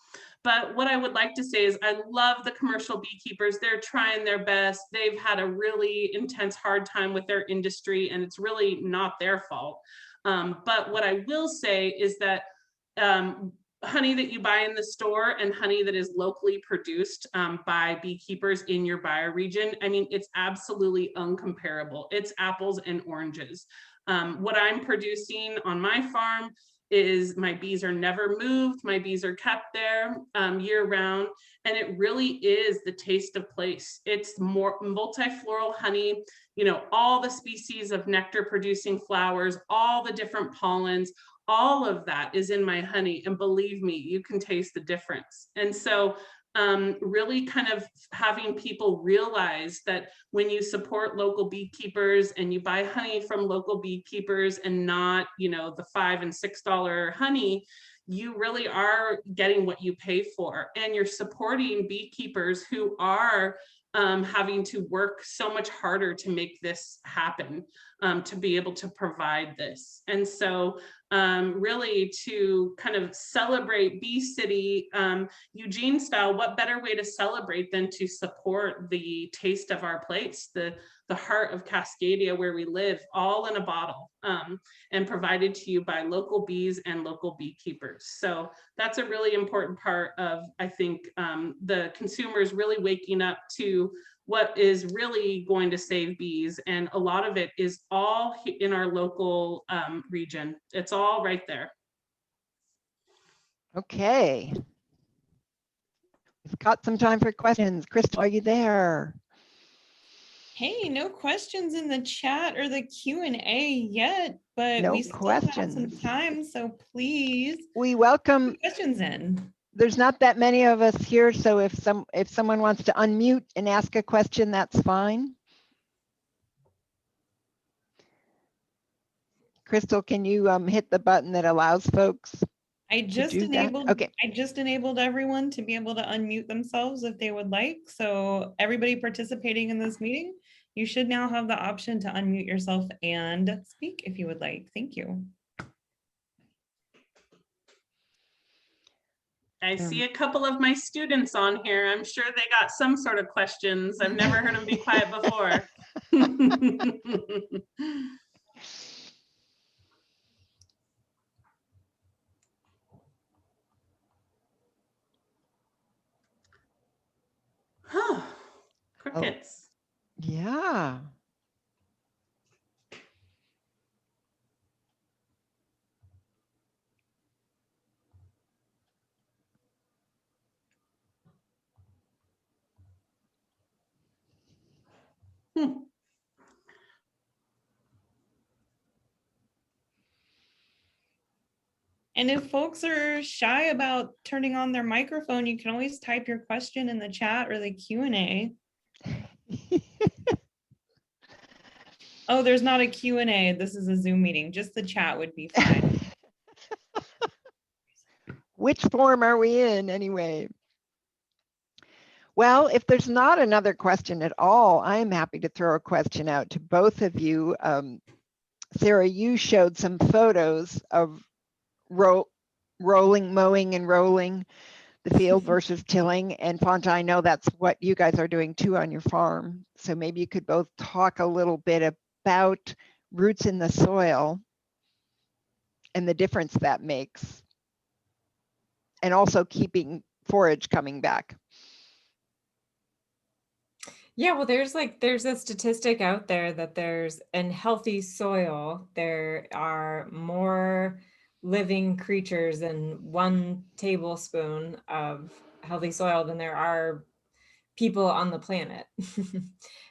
But what I would like to say is I love the commercial beekeepers. They're trying their best. They've had a really intense, hard time with their industry, and it's really not their fault. But what I will say is that honey that you buy in the store and honey that is locally produced by beekeepers in your bioregion, I mean, it's absolutely uncomparable. It's apples and oranges. What I'm producing on my farm is my bees are never moved. My bees are kept there year round. And it really is the taste of place. It's more multifloral honey, you know, all the species of nectar producing flowers, all the different pollens, all of that is in my honey. And believe me, you can taste the difference. And so really kind of having people realize that when you support local beekeepers and you buy honey from local beekeepers and not, you know, the $5 and $6 honey, you really are getting what you pay for, and you're supporting beekeepers who are having to work so much harder to make this happen, to be able to provide this. And so really to kind of celebrate Bee City, Eugene style, what better way to celebrate than to support the taste of our place, the heart of Cascadia where we live, all in a bottle, and provided to you by local bees and local beekeepers. So that's a really important part of, I think, the consumers really waking up to what is really going to save bees. And a lot of it is all in our local region. It's all right there. Okay. We've got some time for questions. Crystal, are you there? Hey, no questions in the chat or the Q&A yet, but No we still have some questions. time, so please We welcome, put questions in. there's not that many of us here, so if someone wants to unmute and ask a question, that's fine. Crystal, can you hit the button that allows folks I to just do that? enabled Okay. I just enabled everyone to be able to unmute themselves if they would like. So everybody participating in this meeting, you should now have the option to unmute yourself and speak if you would like. Thank you. I see a couple of my students on here. I'm sure they got some sort of questions. I've never heard them be quiet before. Crickets. Yeah. And if folks are shy about turning on their microphone, you can always type your question in the chat or the Q&A. Oh, there's not a Q&A. This is a Zoom meeting. Just the chat would be fine. Which form are we in anyway? Well, if there's not another question at all, I am happy to throw a question out to both of you. Sarah, you showed some photos of mowing and rolling the field versus tilling. And Fonta, I know that's what you guys are doing too on your farm. So maybe you could both talk a little bit about roots in the soil and the difference that makes, and also keeping forage coming back. Yeah, well, there's a statistic out there that there's in healthy soil, there are more living creatures in 1 tablespoon of healthy soil than there are people on the planet.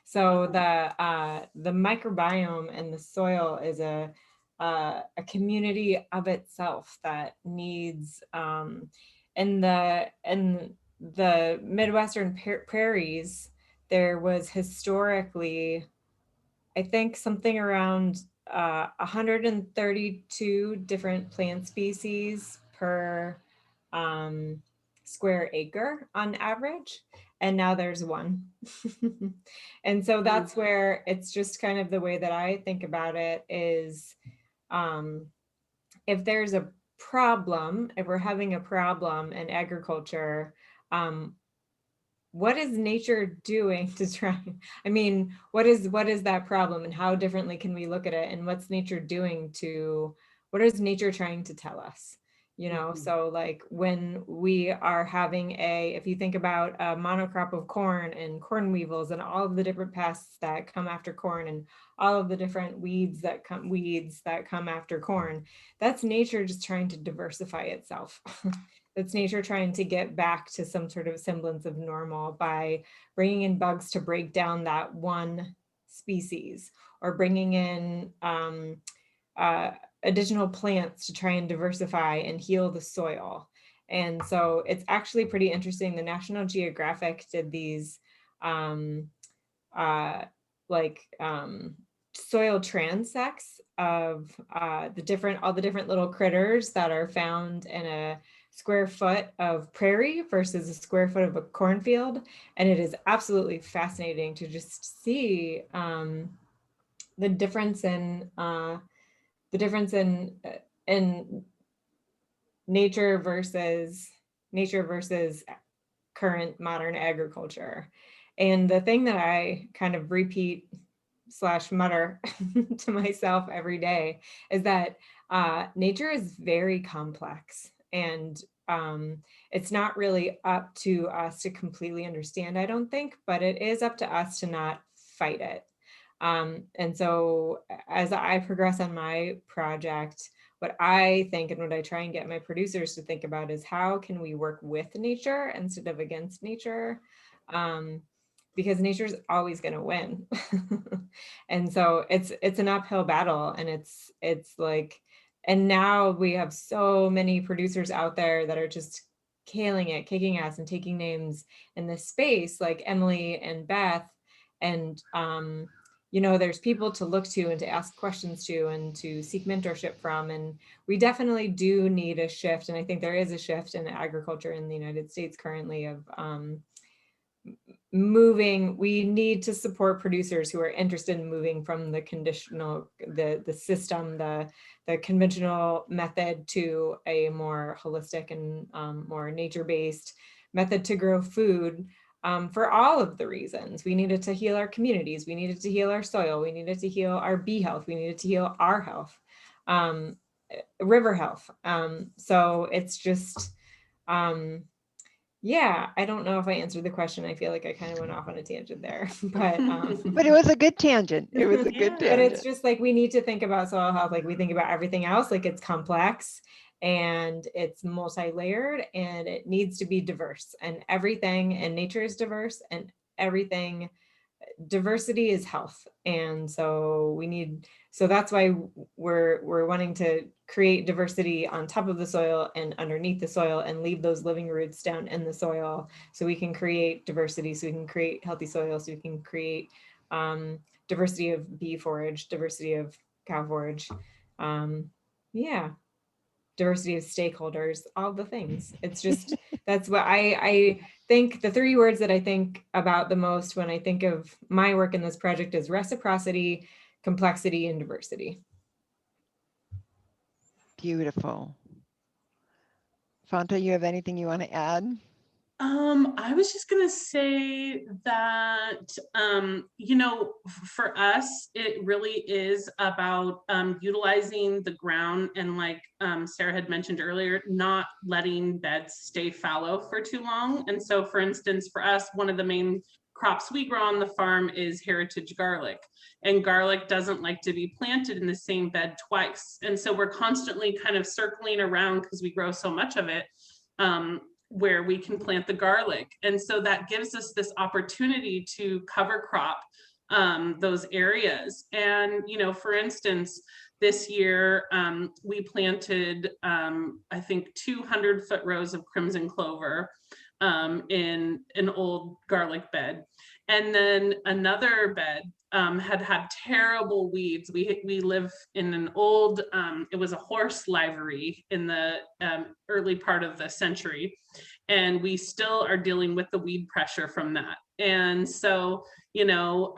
So the microbiome in the soil is a community of itself that needs in the Midwestern prairies. There was historically, I think, something around 132 different plant species per square acre on average, and now there's 1. And so that's where it's just kind of the way that I think about it is, if there's a problem, if we're having a problem in agriculture, what is nature doing to try? I mean, what is that problem, and how differently can we look at it? And what's nature doing to, what is nature trying to tell us? You know, so like when we are having if you think about a monocrop of corn and corn weevils and all of the different pests that come after corn and all of the different weeds that come after corn, that's nature just trying to diversify itself. That's nature trying to get back to some sort of semblance of normal by bringing in bugs to break down that one species, or bringing in additional plants to try and diversify and heal the soil. And so it's actually pretty interesting. The National Geographic did these soil transects of all the different little critters that are found in a square foot of prairie versus a square foot of a cornfield. And it is absolutely fascinating to just see the difference in nature versus current modern agriculture. And the thing that I kind of repeat / mutter to myself every day is that nature is very complex, and it's not really up to us to completely understand, I don't think, but it is up to us to not fight it. And so as I progress on my project, what I think and what I try and get my producers to think about is how can we work with nature instead of against nature? Because nature is always going to win. And so it's an uphill battle, and it's like, and now we have so many producers out there that are just killing it, kicking ass and taking names in this space, like Emily and Beth. And, you know, there's people to look to and to ask questions to and to seek mentorship from. And we definitely do need a shift. And I think there is a shift in agriculture in the United States currently of moving. We need to support producers who are interested in moving from the conditional, the system, the conventional method to a more holistic and more nature-based method to grow food. For all of the reasons. We needed to heal our communities. We needed to heal our soil. We needed to heal our bee health. We needed to heal our health, river health. So it's just, yeah, I don't know if I answered the question. I feel like I kind of went off on a tangent there, but it was a good tangent. It was a good tangent. But it's just like, we need to think about soil health like we think about everything else, like it's complex and it's multi-layered and it needs to be diverse, and everything, and nature is diverse, and everything, diversity is health. And so so that's why we're wanting to create diversity on top of the soil and underneath the soil, and leave those living roots down in the soil so we can create diversity, so we can create healthy soil, so we can create diversity of bee forage, diversity of cow forage, diversity of stakeholders, all the things. It's just, that's what I think the 3 words that I think about the most when I think of my work in this project is reciprocity, complexity, and diversity. Beautiful. Fonta, you have anything you want to add? I was just going to say that, you know, for us, it really is about utilizing the ground, and like Sarah had mentioned earlier, not letting beds stay fallow for too long. And so, for instance, for us, one of the main crops we grow on the farm is heritage garlic, and garlic doesn't like to be planted in the same bed twice. And so we're constantly kind of circling around, because we grow so much of it, where we can plant the garlic. And so that gives us this opportunity to cover crop those areas. And, you know, for instance, this year we planted, I think 200-foot rows of crimson clover in an old garlic bed. And then another bed had terrible weeds. We live in an old, it was a horse livery in the early part of the century. And we still are dealing with the weed pressure from that. And so, you know,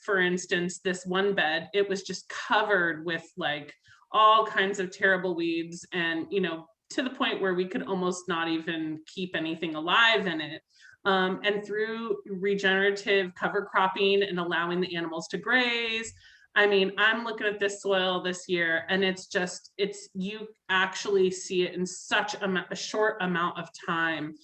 for instance, this one bed, it was just covered with like all kinds of terrible weeds, and, you know, to the point where we could almost not even keep anything alive in it. And through regenerative cover cropping and allowing the animals to graze, I mean, I'm looking at this soil this year, and it's just, you actually see it in such a short amount of time,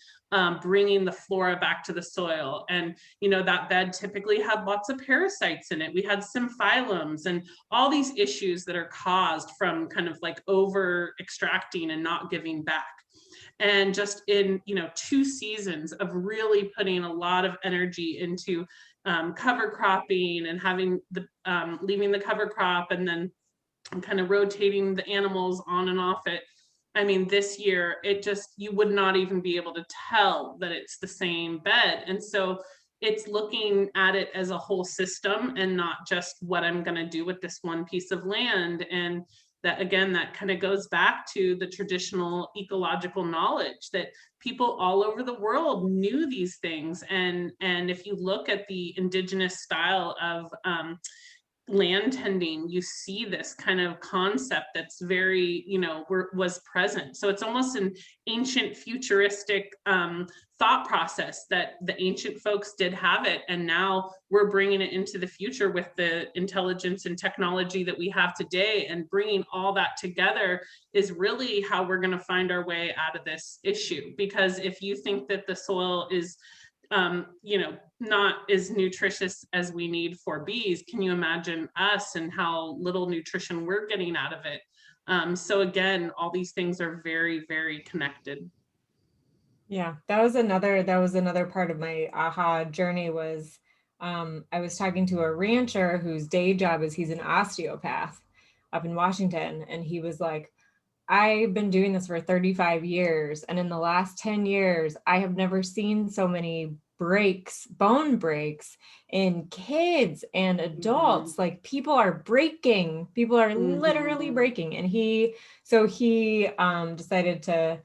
bringing the flora back to the soil. And, you know, that bed typically had lots of parasites in it. We had symphylems and all these issues that are caused from kind of like over extracting and not giving back. And just in, you know, 2 seasons of really putting a lot of energy into cover cropping and having the leaving the cover crop and then kind of rotating the animals on and off it. I mean, this year, it just, you would not even be able to tell that it's the same bed. And so it's looking at it as a whole system and not just what I'm going to do with this one piece of land. And that, again, that kind of goes back to the traditional ecological knowledge that people all over the world knew these things. And if you look at the indigenous style of land tending, you see this kind of concept that's very, you know, was present. So it's almost an ancient futuristic thought process that the ancient folks did have it. And now we're bringing it into the future with the intelligence and technology that we have today, and bringing all that together is really how we're going to find our way out of this issue. Because if you think that the soil is you know, not as nutritious as we need for bees, can you imagine us and how little nutrition we're getting out of it? So again, all these things are very, very connected. Yeah, that was another part of my aha journey was I was talking to a rancher whose day job is he's an osteopath up in Washington, and he was like, I've been doing this for 35 years, and in the last 10 years, I have never seen so many bone breaks in kids and adults. Like, people are breaking, people are literally breaking. And he decided to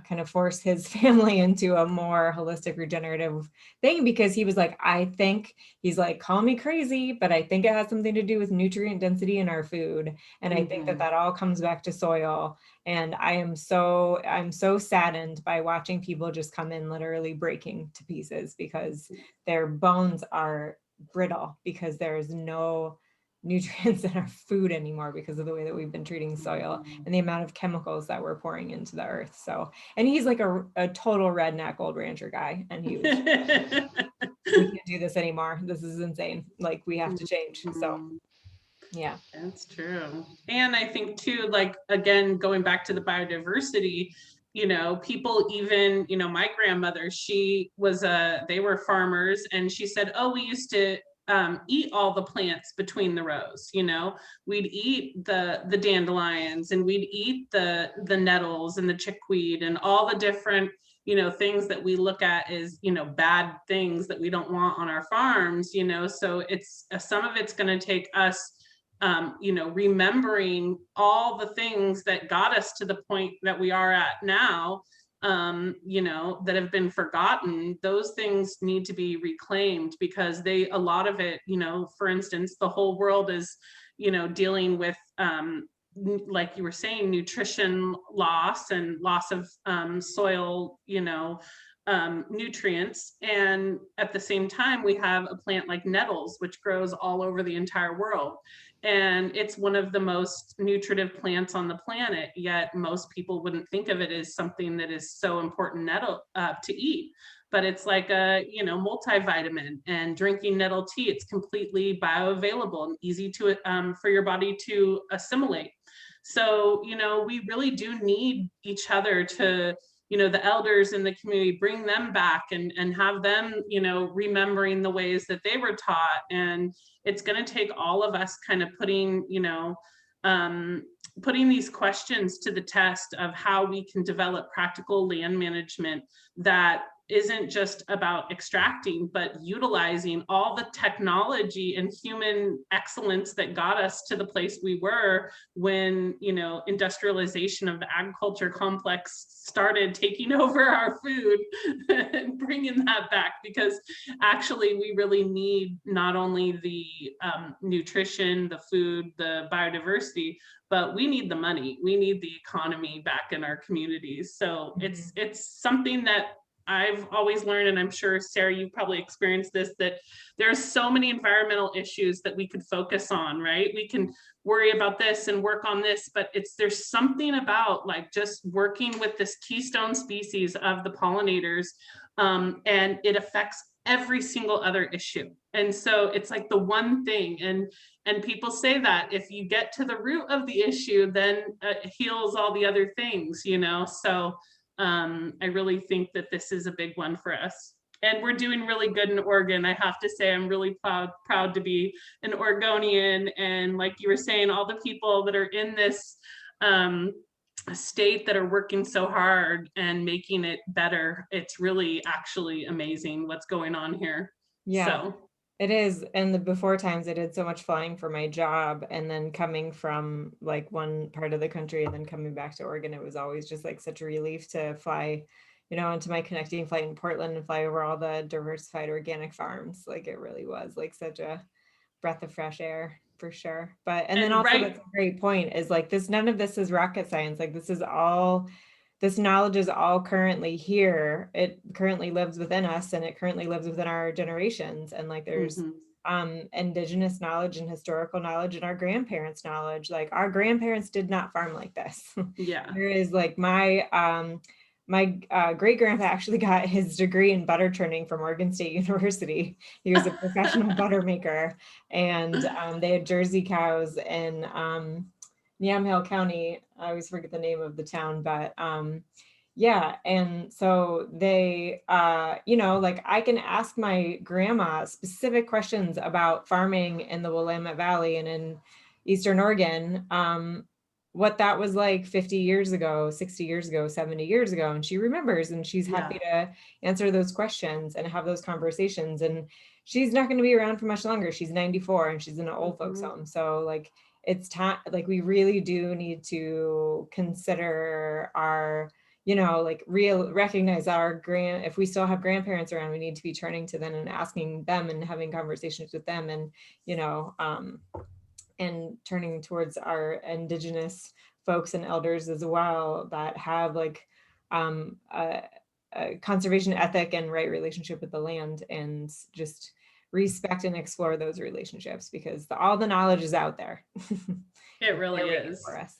kind of force his family into a more holistic regenerative thing, because he was like, he's like, call me crazy, but I think it has something to do with nutrient density in our food. And I think that all comes back to soil. And I'm so saddened by watching people just come in literally breaking to pieces because their bones are brittle, because there's no nutrients in our food anymore because of the way that we've been treating soil and the amount of chemicals that we're pouring into the earth. So, and he's like a total redneck old rancher guy, and he was we can't do this anymore. This is insane. Like, we have to change. So yeah, that's true. And I think too, like, again, going back to the biodiversity, you know, people even, you know, my grandmother, they were farmers, and she said, oh, we used to eat all the plants between the rows. You know, we'd eat the dandelions, and we'd eat the nettles and the chickweed and all the different, you know, things that we look at as, you know, bad things that we don't want on our farms, you know. So it's some of it's going to take us you know, remembering all the things that got us to the point that we are at now, you know, that have been forgotten. Those things need to be reclaimed, because a lot of it, you know, for instance, the whole world is, you know, dealing with, like you were saying, nutrition loss and loss of soil, you know, nutrients. And at the same time, we have a plant like nettles, which grows all over the entire world. And it's one of the most nutritive plants on the planet, yet most people wouldn't think of it as something that is so important to eat. But it's like a, you know, multivitamin, and drinking nettle tea, it's completely bioavailable and easy to for your body to assimilate. So, you know, we really do need each other to, you know, the elders in the community, bring them back and have them, you know, remembering the ways that they were taught. And it's going to take all of us kind of putting, you know, putting these questions to the test of how we can develop practical land management that isn't just about extracting, but utilizing all the technology and human excellence that got us to the place we were when, you know, industrialization of the agriculture complex started taking over our food and bringing that back, because actually we really need not only the nutrition, the food, the biodiversity, but we need the money. We need the economy back in our communities. So it's something that I've always learned, and I'm sure, Sarah, you've probably experienced this, that there's so many environmental issues that we could focus on, right? We can worry about this and work on this, but there's something about like just working with this keystone species of the pollinators, and it affects every single other issue. And so it's like the one thing, and people say that if you get to the root of the issue, then it heals all the other things, you know? So I really think that this is a big one for us. And we're doing really good in Oregon. I have to say, I'm really proud to be an Oregonian. And like you were saying, all the people that are in this state that are working so hard and making it better. It's really actually amazing what's going on here. Yeah. So. It is. And the before times I did so much flying for my job, and then coming from like one part of the country and then coming back to Oregon, it was always just like such a relief to fly, you know, onto my connecting flight in Portland and fly over all the diversified organic farms. Like it really was like such a breath of fresh air for sure. But, and then also that's a great point is like this, none of this is rocket science. Like this is all, this knowledge is all currently here. It currently lives within us, and it currently lives within our generations. And like there's indigenous knowledge and historical knowledge and our grandparents' knowledge. Like our grandparents did not farm like this. Yeah. There is like my great grandpa actually got his degree in butter churning from Oregon State University. He was a professional butter maker, and they had Jersey cows in Yamhill County. I always forget the name of the town, but yeah. And so they, you know, like I can ask my grandma specific questions about farming in the Willamette Valley and in Eastern Oregon, what that was like 50 years ago, 60 years ago, 70 years ago. And she remembers, and she's happy to answer those questions and have those conversations. And she's not going to be around for much longer. She's 94 and she's in an old folks home. So like, it's time, like we really do need to consider our, you know, like recognize our if we still have grandparents around, we need to be turning to them and asking them and having conversations with them, and, you know, and turning towards our indigenous folks and elders as well that have like a conservation ethic and right relationship with the land, and just respect and explore those relationships, because all the knowledge is out there. It really is. For us.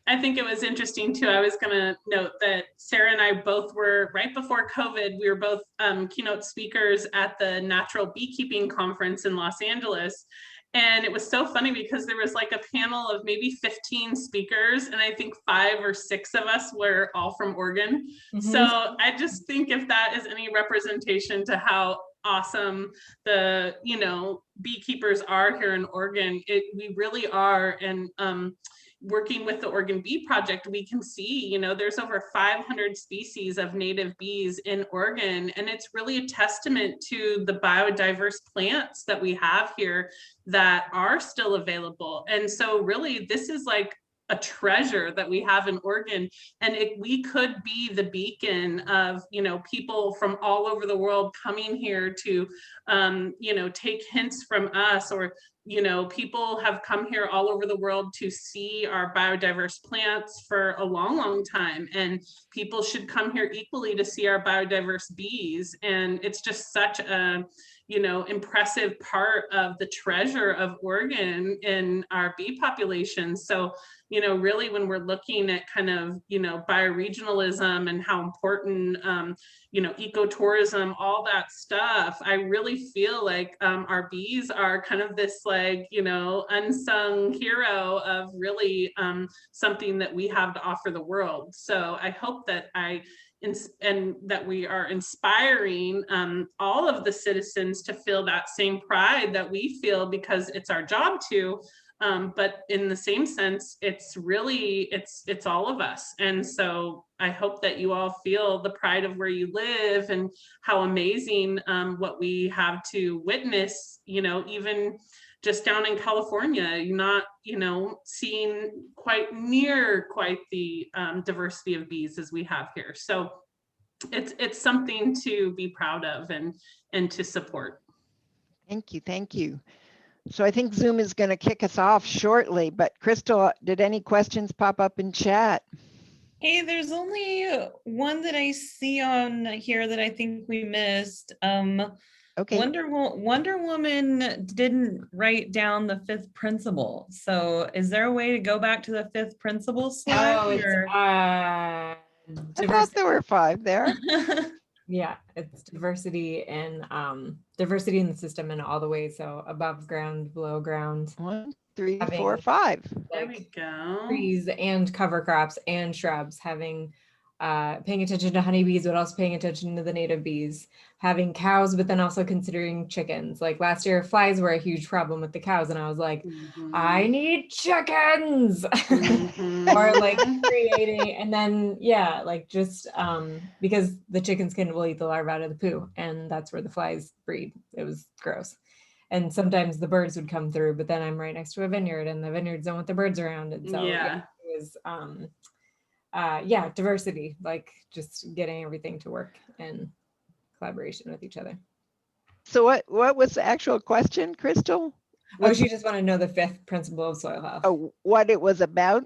I think it was interesting too. I was going to note that Sarah and I both were, right before COVID, we were both keynote speakers at the Natural Beekeeping Conference in Los Angeles. And it was so funny because there was like a panel of maybe 15 speakers, and I think 5 or 6 of us were all from Oregon. So I just think if that is any representation to how awesome the, you know, beekeepers are here in Oregon, we really are. And working with the Oregon Bee Project, we can see, you know, there's over 500 species of native bees in Oregon, and it's really a testament to the biodiverse plants that we have here that are still available. And so really, this is like a treasure that we have in Oregon, and we could be the beacon of, you know, people from all over the world coming here to, you know, take hints from us, or, you know, people have come here all over the world to see our biodiverse plants for a long, long time, and people should come here equally to see our biodiverse bees. And it's just such a, you know, impressive part of the treasure of Oregon in our bee population. So, you know, really when we're looking at kind of, you know, bioregionalism and how important, you know, ecotourism, all that stuff, I really feel like our bees are kind of this like, you know, unsung hero of really something that we have to offer the world. So I hope that and that we are inspiring all of the citizens to feel that same pride that we feel, because it's our job to, But in the same sense, it's really, it's all of us. And so I hope that you all feel the pride of where you live and how amazing what we have to witness, you know, even just down in California, you're not, you know, seeing quite the diversity of bees as we have here. So it's something to be proud of and to support. Thank you. Thank you. So I think Zoom is going to kick us off shortly, but Crystal, did any questions pop up in chat? Hey, there's only one that I see on here that I think we missed. Okay. Wonder Woman didn't write down the fifth principle. So is there a way to go back to the fifth principle slide? Oh, I thought there were 5 there. Yeah, it's diversity and diversity in the system in all the ways. So above ground, below ground. 1, 3, Having, 4, 5. There we go. Trees and cover crops and shrubs, having paying attention to honeybees, but also paying attention to the native bees, having cows, but then also considering chickens. Like last year, flies were a huge problem with the cows, and I was like, I need chickens. Or like creating, and then yeah, like just because the chicken skin will eat the larvae out of the poo, and that's where the flies breed. It was gross. And sometimes the birds would come through, but then I'm right next to a vineyard, and the vineyards don't want the birds around, and so yeah, it was yeah, diversity, like just getting everything to work in collaboration with each other. So what was the actual question, Crystal? Oh, she just wanted to know the fifth principle of soil health. Oh, what it was about?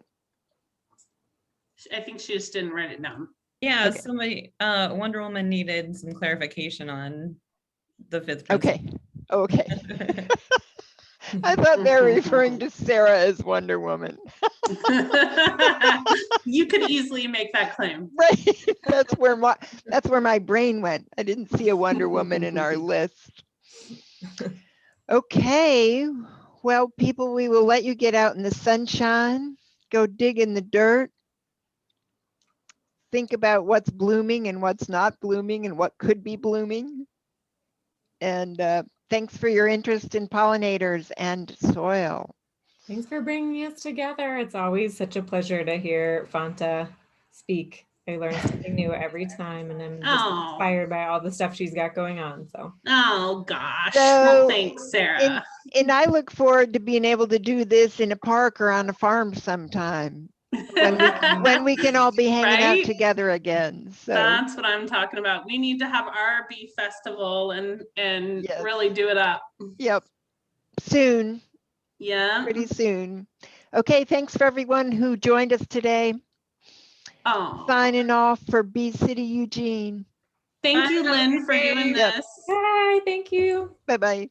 I think she just didn't write it down. Yeah, Okay. somebody, Wonder Woman needed some clarification on the fifth principle. Okay. Okay. I thought they were referring to Sarah as Wonder Woman. You could easily make that claim. Right. That's where my brain went. I didn't see a Wonder Woman in our list. Okay. Well, people, we will let you get out in the sunshine, go dig in the dirt, think about what's blooming and what's not blooming and what could be blooming. And thanks for your interest in pollinators and soil. Thanks for bringing us together. It's always such a pleasure to hear Fonta speak. I learn something new every time, and I'm just inspired by all the stuff she's got going on. So. Oh gosh. So, well, thanks, Sarah. And I look forward to being able to do this in a park or on a farm sometime when we can all be hanging out together again. So that's what I'm talking about. We need to have our bee festival and yes, really do it up. Yep. Soon. Yeah. Pretty soon. Okay. Thanks for everyone who joined us today. Signing off for Bee City Eugene. Thank you, Lynn, for doing this. Bye. Thank you. Bye-bye.